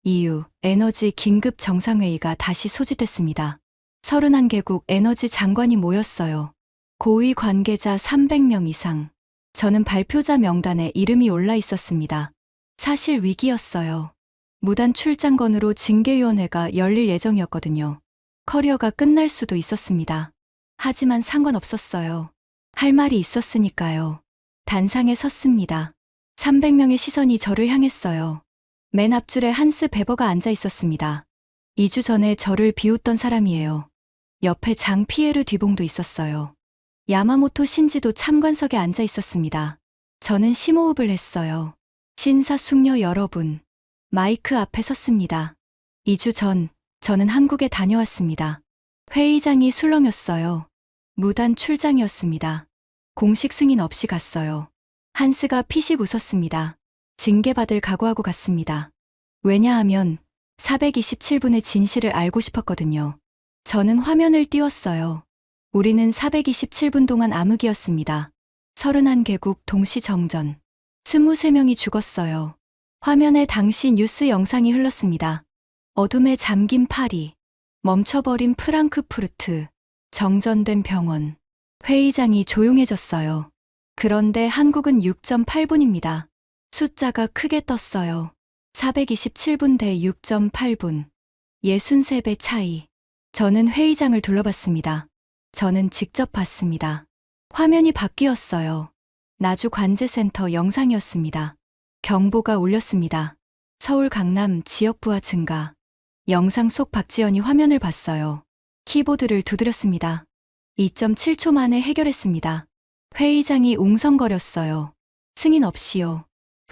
이유, 에너지 긴급 정상회의가 다시 소집됐습니다. 31개국 에너지 장관이 모였어요. 고위 관계자 300명 이상. 저는 발표자 명단에 이름이 올라 있었습니다. 사실 위기였어요. 무단 출장 건으로 징계위원회가 열릴 예정이었거든요. 커리어가 끝날 수도 있었습니다. 하지만 상관없었어요. 할 말이 있었으니까요. 단상에 섰습니다. 300명의 시선이 저를 향했어요. 맨 앞줄에 한스 베버가 앉아 있었습니다. 2주 전에 저를 비웃던 사람이에요. 옆에 장 피에르 뒤봉도 있었어요. 야마모토 신지도 참관석에 앉아 있었습니다. 저는 심호흡을 했어요. 신사숙녀 여러분, 마이크 앞에 섰습니다. 2주 전, 저는 한국에 다녀왔습니다. 회의장이 술렁였어요. 무단 출장이었습니다. 공식 승인 없이 갔어요. 한스가 피식 웃었습니다. 징계받을 각오하고 갔습니다. 왜냐하면 427분의 진실을 알고 싶었거든요. 저는 화면을 띄웠어요. 우리는 427분 동안 암흑이었습니다. 31개국 동시 정전. 23명이 죽었어요. 화면에 당시 뉴스 영상이 흘렀습니다. 어둠에 잠긴 파리. 멈춰버린 프랑크푸르트. 정전된 병원. 회의장이 조용해졌어요. 그런데 한국은 6.8분입니다. 숫자가 크게 떴어요. 427분 대 6.8분. 63배 차이. 저는 회의장을 둘러봤습니다. 저는 직접 봤습니다. 화면이 바뀌었어요. 나주관제센터 영상이었습니다. 경보가 울렸습니다. 서울 강남 지역 부하 증가. 영상 속 박지연이 화면을 봤어요. 키보드를 두드렸습니다. 2.7초 만에 해결했습니다. 회의장이 웅성거렸어요. 승인 없이요.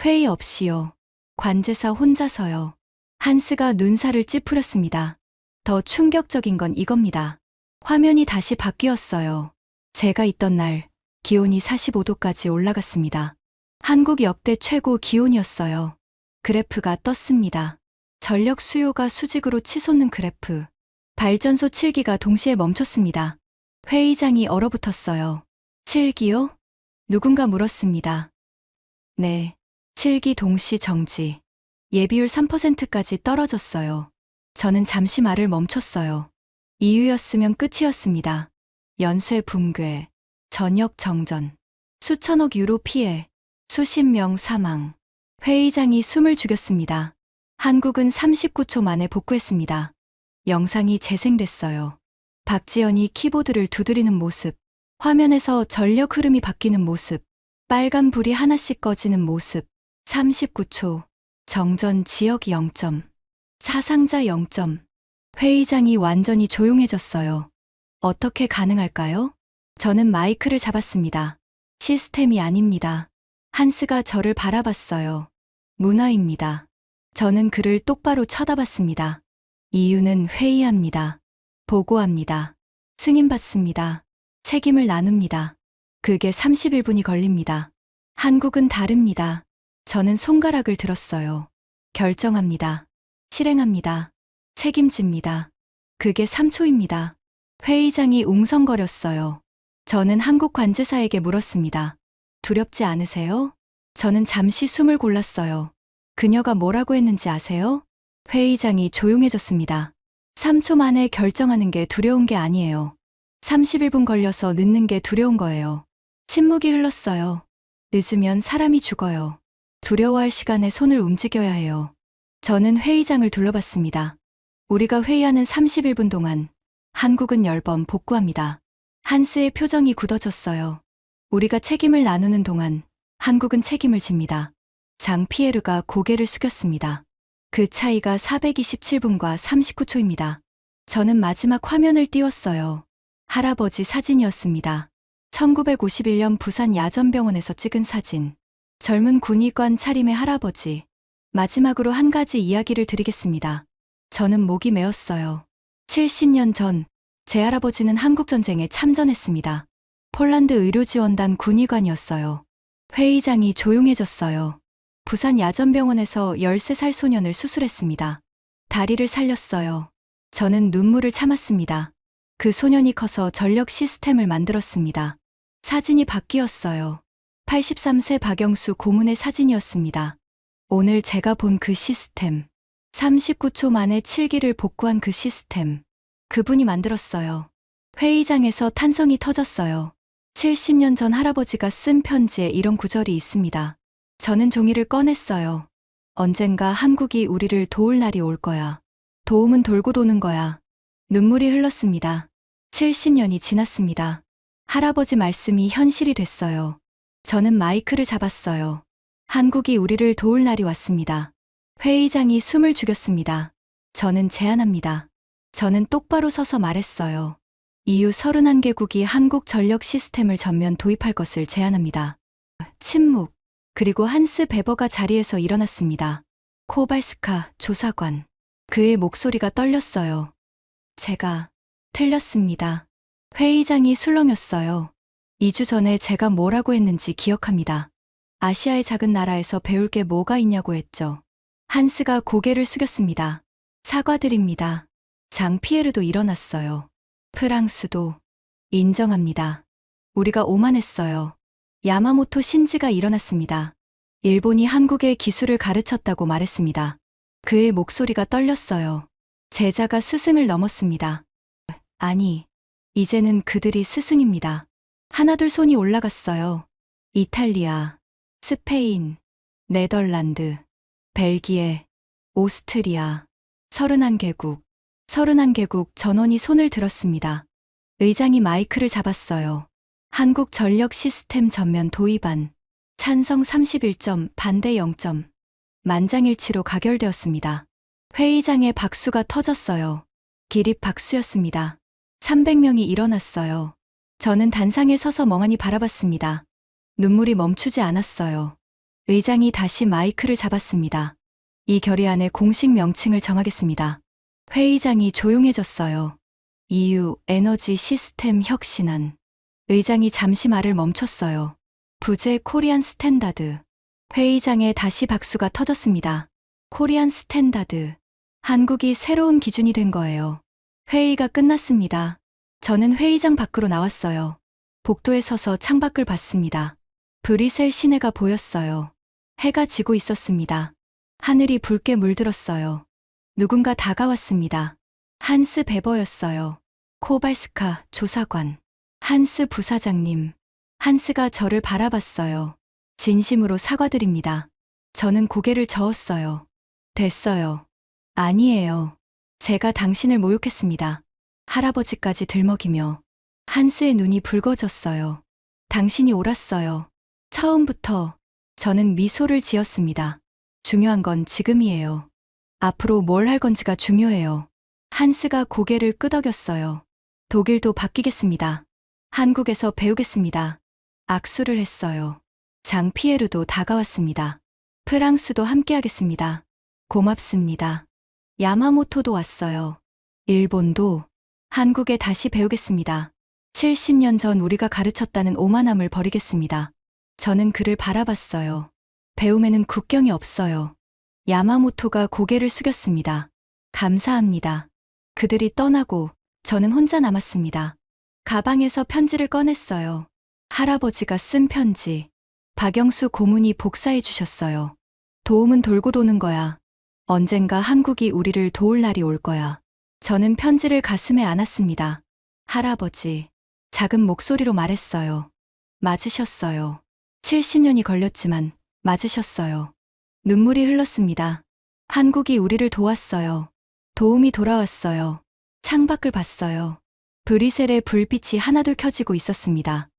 회의 없이요. 관제사 혼자서요. 한스가 눈살을 찌푸렸습니다. 더 충격적인 건 이겁니다. 화면이 다시 바뀌었어요. 제가 있던 날, 기온이 45도까지 올라갔습니다. 한국 역대 최고 기온이었어요. 그래프가 떴습니다. 전력 수요가 수직으로 치솟는 그래프. 발전소 7기가 동시에 멈췄습니다. 회의장이 얼어붙었어요. 7기요? 누군가 물었습니다. 네. 7기 동시 정지. 예비율 3%까지 떨어졌어요. 저는 잠시 말을 멈췄어요. 이유였으면 끝이었습니다. 연쇄 붕괴, 전역 정전, 수천억 유로 피해, 수십 명 사망. 회의장이 숨을 죽였습니다. 한국은 39초 만에 복구했습니다. 영상이 재생됐어요. 박지연이 키보드를 두드리는 모습, 화면에서 전력 흐름이 바뀌는 모습, 빨간 불이 하나씩 꺼지는 모습. 39초. 정전 지역 0점. 사상자 0점. 회의장이 완전히 조용해졌어요. 어떻게 가능할까요? 저는 마이크를 잡았습니다. 시스템이 아닙니다. 한스가 저를 바라봤어요. 문화입니다. 저는 그를 똑바로 쳐다봤습니다. 이유는 회의합니다. 보고합니다. 승인받습니다. 책임을 나눕니다. 그게 31분이 걸립니다. 한국은 다릅니다. 저는 손가락을 들었어요. 결정합니다. 실행합니다. 책임집니다. 그게 3초입니다. 회의장이 웅성거렸어요. 저는 한국 관제사에게 물었습니다. 두렵지 않으세요? 저는 잠시 숨을 골랐어요. 그녀가 뭐라고 했는지 아세요? 회의장이 조용해졌습니다. 3초 만에 결정하는 게 두려운 게 아니에요. 31분 걸려서 늦는 게 두려운 거예요. 침묵이 흘렀어요. 늦으면 사람이 죽어요. 두려워할 시간에 손을 움직여야 해요. 저는 회의장을 둘러봤습니다. 우리가 회의하는 31분 동안 한국은 10번 복구합니다. 한스의 표정이 굳어졌어요. 우리가 책임을 나누는 동안 한국은 책임을 집니다. 장 피에르가 고개를 숙였습니다. 그 차이가 427분과 39초입니다. 저는 마지막 화면을 띄웠어요. 할아버지 사진이었습니다. 1951년 부산 야전병원에서 찍은 사진. 젊은 군의관 차림의 할아버지. 마지막으로 한 가지 이야기를 드리겠습니다. 저는 목이 메었어요. 70년 전, 제 할아버지는 한국전쟁에 참전했습니다. 폴란드 의료지원단 군의관이었어요. 회의장이 조용해졌어요. 부산 야전병원에서 13살 소년을 수술했습니다. 다리를 살렸어요. 저는 눈물을 참았습니다. 그 소년이 커서 전력 시스템을 만들었습니다. 사진이 바뀌었어요. 83세 박영수 고문의 사진이었습니다. 오늘 제가 본 그 시스템. 39초 만에 7기를 복구한 그 시스템. 그분이 만들었어요. 회의장에서 탄성이 터졌어요. 70년 전 할아버지가 쓴 편지에 이런 구절이 있습니다. 저는 종이를 꺼냈어요. 언젠가 한국이 우리를 도울 날이 올 거야. 도움은 돌고 도는 거야. 눈물이 흘렀습니다. 70년이 지났습니다. 할아버지 말씀이 현실이 됐어요. 저는 마이크를 잡았어요. 한국이 우리를 도울 날이 왔습니다. 회의장이 숨을 죽였습니다. 저는 제안합니다. 저는 똑바로 서서 말했어요. EU 31개국이 한국 전력 시스템을 전면 도입할 것을 제안합니다. 침묵. 그리고 한스 베버가 자리에서 일어났습니다. 코발스카 조사관. 그의 목소리가 떨렸어요. 제가 틀렸습니다. 회의장이 술렁였어요. 2주 전에 제가 뭐라고 했는지 기억합니다. 아시아의 작은 나라에서 배울 게 뭐가 있냐고 했죠. 한스가 고개를 숙였습니다. 사과드립니다. 장 피에르도 일어났어요. 프랑스도 인정합니다. 우리가 오만했어요. 야마모토 신지가 일어났습니다. 일본이 한국에 기술을 가르쳤다고 말했습니다. 그의 목소리가 떨렸어요. 제자가 스승을 넘었습니다. 아니, 이제는 그들이 스승입니다. 하나둘 손이 올라갔어요. 이탈리아, 스페인, 네덜란드, 벨기에, 오스트리아, 31개국, 31개국 전원이 손을 들었습니다. 의장이 마이크를 잡았어요. 한국 전력 시스템 전면 도입안. 찬성 31점, 반대 0점. 만장일치로 가결되었습니다. 회의장에 박수가 터졌어요. 기립 박수였습니다. 300명이 일어났어요. 저는 단상에 서서 멍하니 바라봤습니다. 눈물이 멈추지 않았어요. 의장이 다시 마이크를 잡았습니다. 이 결의안의 공식 명칭을 정하겠습니다. 회의장이 조용해졌어요. EU 에너지 시스템 혁신안. 의장이 잠시 말을 멈췄어요. 부제 코리안 스탠다드. 회의장에 다시 박수가 터졌습니다. 코리안 스탠다드. 한국이 새로운 기준이 된 거예요. 회의가 끝났습니다. 저는 회의장 밖으로 나왔어요. 복도에 서서 창밖을 봤습니다. 브리셀 시내가 보였어요. 해가 지고 있었습니다. 하늘이 붉게 물들었어요. 누군가 다가왔습니다. 한스 베버였어요. 코발스카 조사관. 한스 부사장님. 한스가 저를 바라봤어요. 진심으로 사과드립니다. 저는 고개를 저었어요. 됐어요. 아니에요. 제가 당신을 모욕했습니다. 할아버지까지 들먹이며. 한스의 눈이 붉어졌어요. 당신이 옳았어요. 처음부터 저는 미소를 지었습니다. 중요한 건 지금이에요. 앞으로 뭘 할 건지가 중요해요. 한스가 고개를 끄덕였어요. 독일도 바뀌겠습니다. 한국에서 배우겠습니다. 악수를 했어요. 장 피에르도 다가왔습니다. 프랑스도 함께하겠습니다. 고맙습니다. 야마모토도 왔어요. 일본도 한국에 다시 배우겠습니다. 70년 전 우리가 가르쳤다는 오만함을 버리겠습니다. 저는 그를 바라봤어요. 배움에는 국경이 없어요. 야마모토가 고개를 숙였습니다. 감사합니다. 그들이 떠나고 저는 혼자 남았습니다. 가방에서 편지를 꺼냈어요. 할아버지가 쓴 편지. 박영수 고문이 복사해 주셨어요. 도움은 돌고 도는 거야. 언젠가 한국이 우리를 도울 날이 올 거야. 저는 편지를 가슴에 안았습니다. 할아버지, 작은 목소리로 말했어요. 맞으셨어요. 70년이 걸렸지만 맞으셨어요. 눈물이 흘렀습니다. 한국이 우리를 도왔어요. 도움이 돌아왔어요. 창밖을 봤어요. 브리셀의 불빛이 하나둘 켜지고 있었습니다.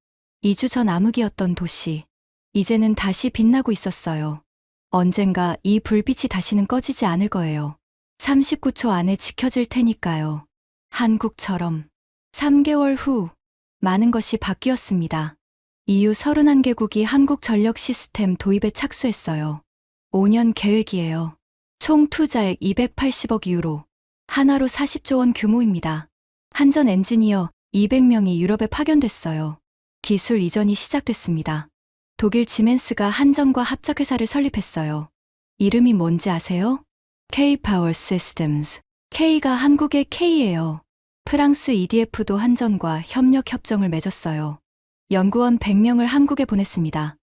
2주 전 암흑이었던 도시. 이제는 다시 빛나고 있었어요. 언젠가 이 불빛이 다시는 꺼지지 않을 거예요. 39초 안에 지켜질 테니까요. 한국처럼. 3개월 후, 많은 것이 바뀌었습니다. EU 31개국이 한국 전력 시스템 도입에 착수했어요. 5년 계획이에요. 총 투자액 280억 유로. 한화로 40조 원 규모입니다. 한전 엔지니어 200명이 유럽에 파견됐어요. 기술 이전이 시작됐습니다. 독일 지멘스가 한전과 합작회사를 설립했어요. 이름이 뭔지 아세요? K-Power Systems. K가 한국의 K예요. 프랑스 EDF도 한전과 협력 협정을 맺었어요. 연구원 100명을 한국에 보냈습니다.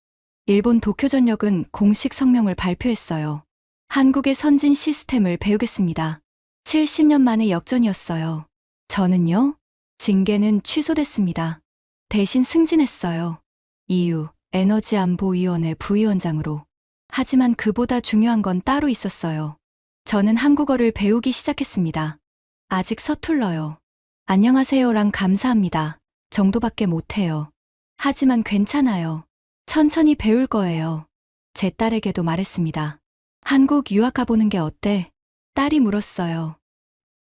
일본 도쿄전력은 공식 성명을 발표했어요. 한국의 선진 시스템을 배우겠습니다. 70년 만의 역전이었어요. 저는요? 징계는 취소됐습니다. 대신 승진했어요. 이유, 에너지안보위원회 부위원장으로. 하지만 그보다 중요한 건 따로 있었어요. 저는 한국어를 배우기 시작했습니다. 아직 서툴러요. 안녕하세요랑 감사합니다. 정도밖에 못해요. 하지만 괜찮아요. 천천히 배울 거예요. 제 딸에게도 말했습니다. 한국 유학 가보는 게 어때? 딸이 물었어요.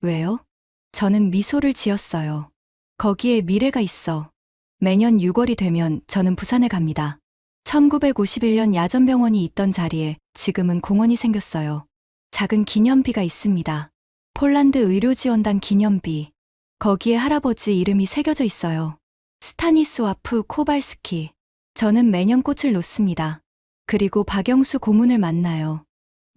왜요? 저는 미소를 지었어요. 거기에 미래가 있어. 매년 6월이 되면 저는 부산에 갑니다. 1951년 야전병원이 있던 자리에 지금은 공원이 생겼어요. 작은 기념비가 있습니다. 폴란드 의료지원단 기념비. 거기에 할아버지 이름이 새겨져 있어요. 스타니스와프 코발스키. 저는 매년 꽃을 놓습니다. 그리고 박영수 고문을 만나요.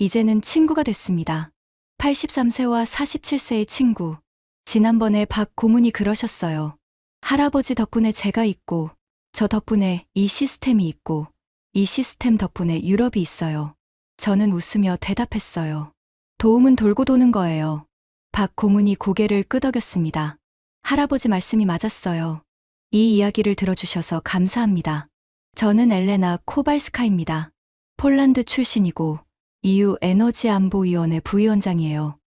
이제는 친구가 됐습니다. 83세와 47세의 친구. 지난번에 박 고문이 그러셨어요. 할아버지 덕분에 제가 있고, 저 덕분에 이 시스템이 있고, 이 시스템 덕분에 유럽이 있어요. 저는 웃으며 대답했어요. 도움은 돌고 도는 거예요. 박 고문이 고개를 끄덕였습니다. 할아버지 말씀이 맞았어요. 이 이야기를 들어주셔서 감사합니다. 저는 엘레나 코발스카입니다. 폴란드 출신이고 EU 에너지안보위원회 부위원장이에요.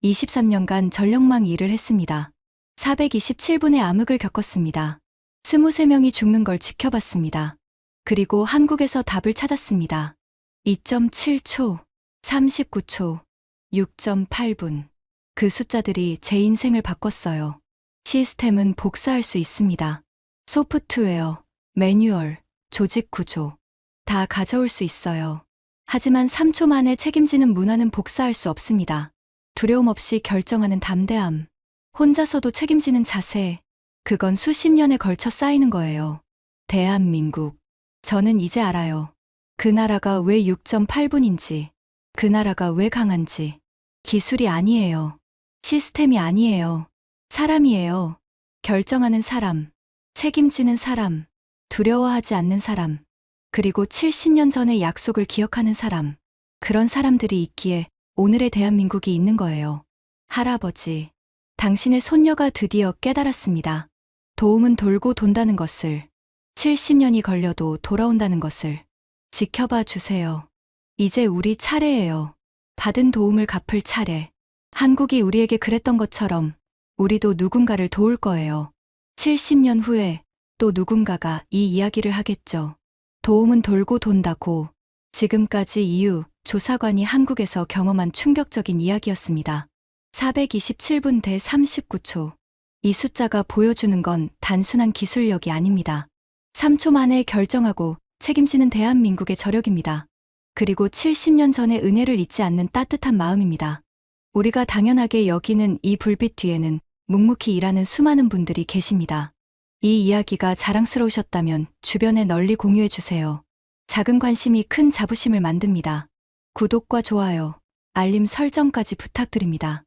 23년간 전력망 일을 했습니다. 427분의 암흑을 겪었습니다. 23명이 죽는 걸 지켜봤습니다. 그리고 한국에서 답을 찾았습니다. 2.7초, 39초, 6.8분. 그 숫자들이 제 인생을 바꿨어요. 시스템은 복사할 수 있습니다. 소프트웨어, 매뉴얼, 조직 구조. 다 가져올 수 있어요. 하지만 3초 만에 책임지는 문화는 복사할 수 없습니다. 두려움 없이 결정하는 담대함. 혼자서도 책임지는 자세. 그건 수십 년에 걸쳐 쌓이는 거예요. 대한민국. 저는 이제 알아요. 그 나라가 왜 6.8분인지. 그 나라가 왜 강한지. 기술이 아니에요. 시스템이 아니에요. 사람이에요. 결정하는 사람. 책임지는 사람. 두려워하지 않는 사람. 그리고 70년 전의 약속을 기억하는 사람. 그런 사람들이 있기에 오늘의 대한민국이 있는 거예요. 할아버지, 당신의 손녀가 드디어 깨달았습니다. 도움은 돌고 돈다는 것을, 70년이 걸려도 돌아온다는 것을. 지켜봐 주세요. 이제 우리 차례예요. 받은 도움을 갚을 차례. 한국이 우리에게 그랬던 것처럼 우리도 누군가를 도울 거예요. 70년 후에 또 누군가가 이 이야기를 하겠죠. 도움은 돌고 돈다고. 지금까지 EU 조사관이 한국에서 경험한 충격적인 이야기였습니다. 427분 대 39초. 이 숫자가 보여주는 건 단순한 기술력이 아닙니다. 3초 만에 결정하고 책임지는 대한민국의 저력입니다. 그리고 70년 전의 은혜를 잊지 않는 따뜻한 마음입니다. 우리가 당연하게 여기는 이 불빛 뒤에는 묵묵히 일하는 수많은 분들이 계십니다. 이 이야기가 자랑스러우셨다면 주변에 널리 공유해 주세요. 작은 관심이 큰 자부심을 만듭니다. 구독과 좋아요, 알림 설정까지 부탁드립니다.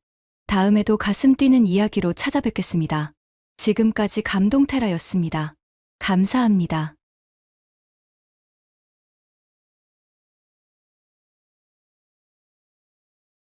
다음에도 가슴 뛰는 이야기로 찾아뵙겠습니다. 지금까지 감동테라였습니다. 감사합니다.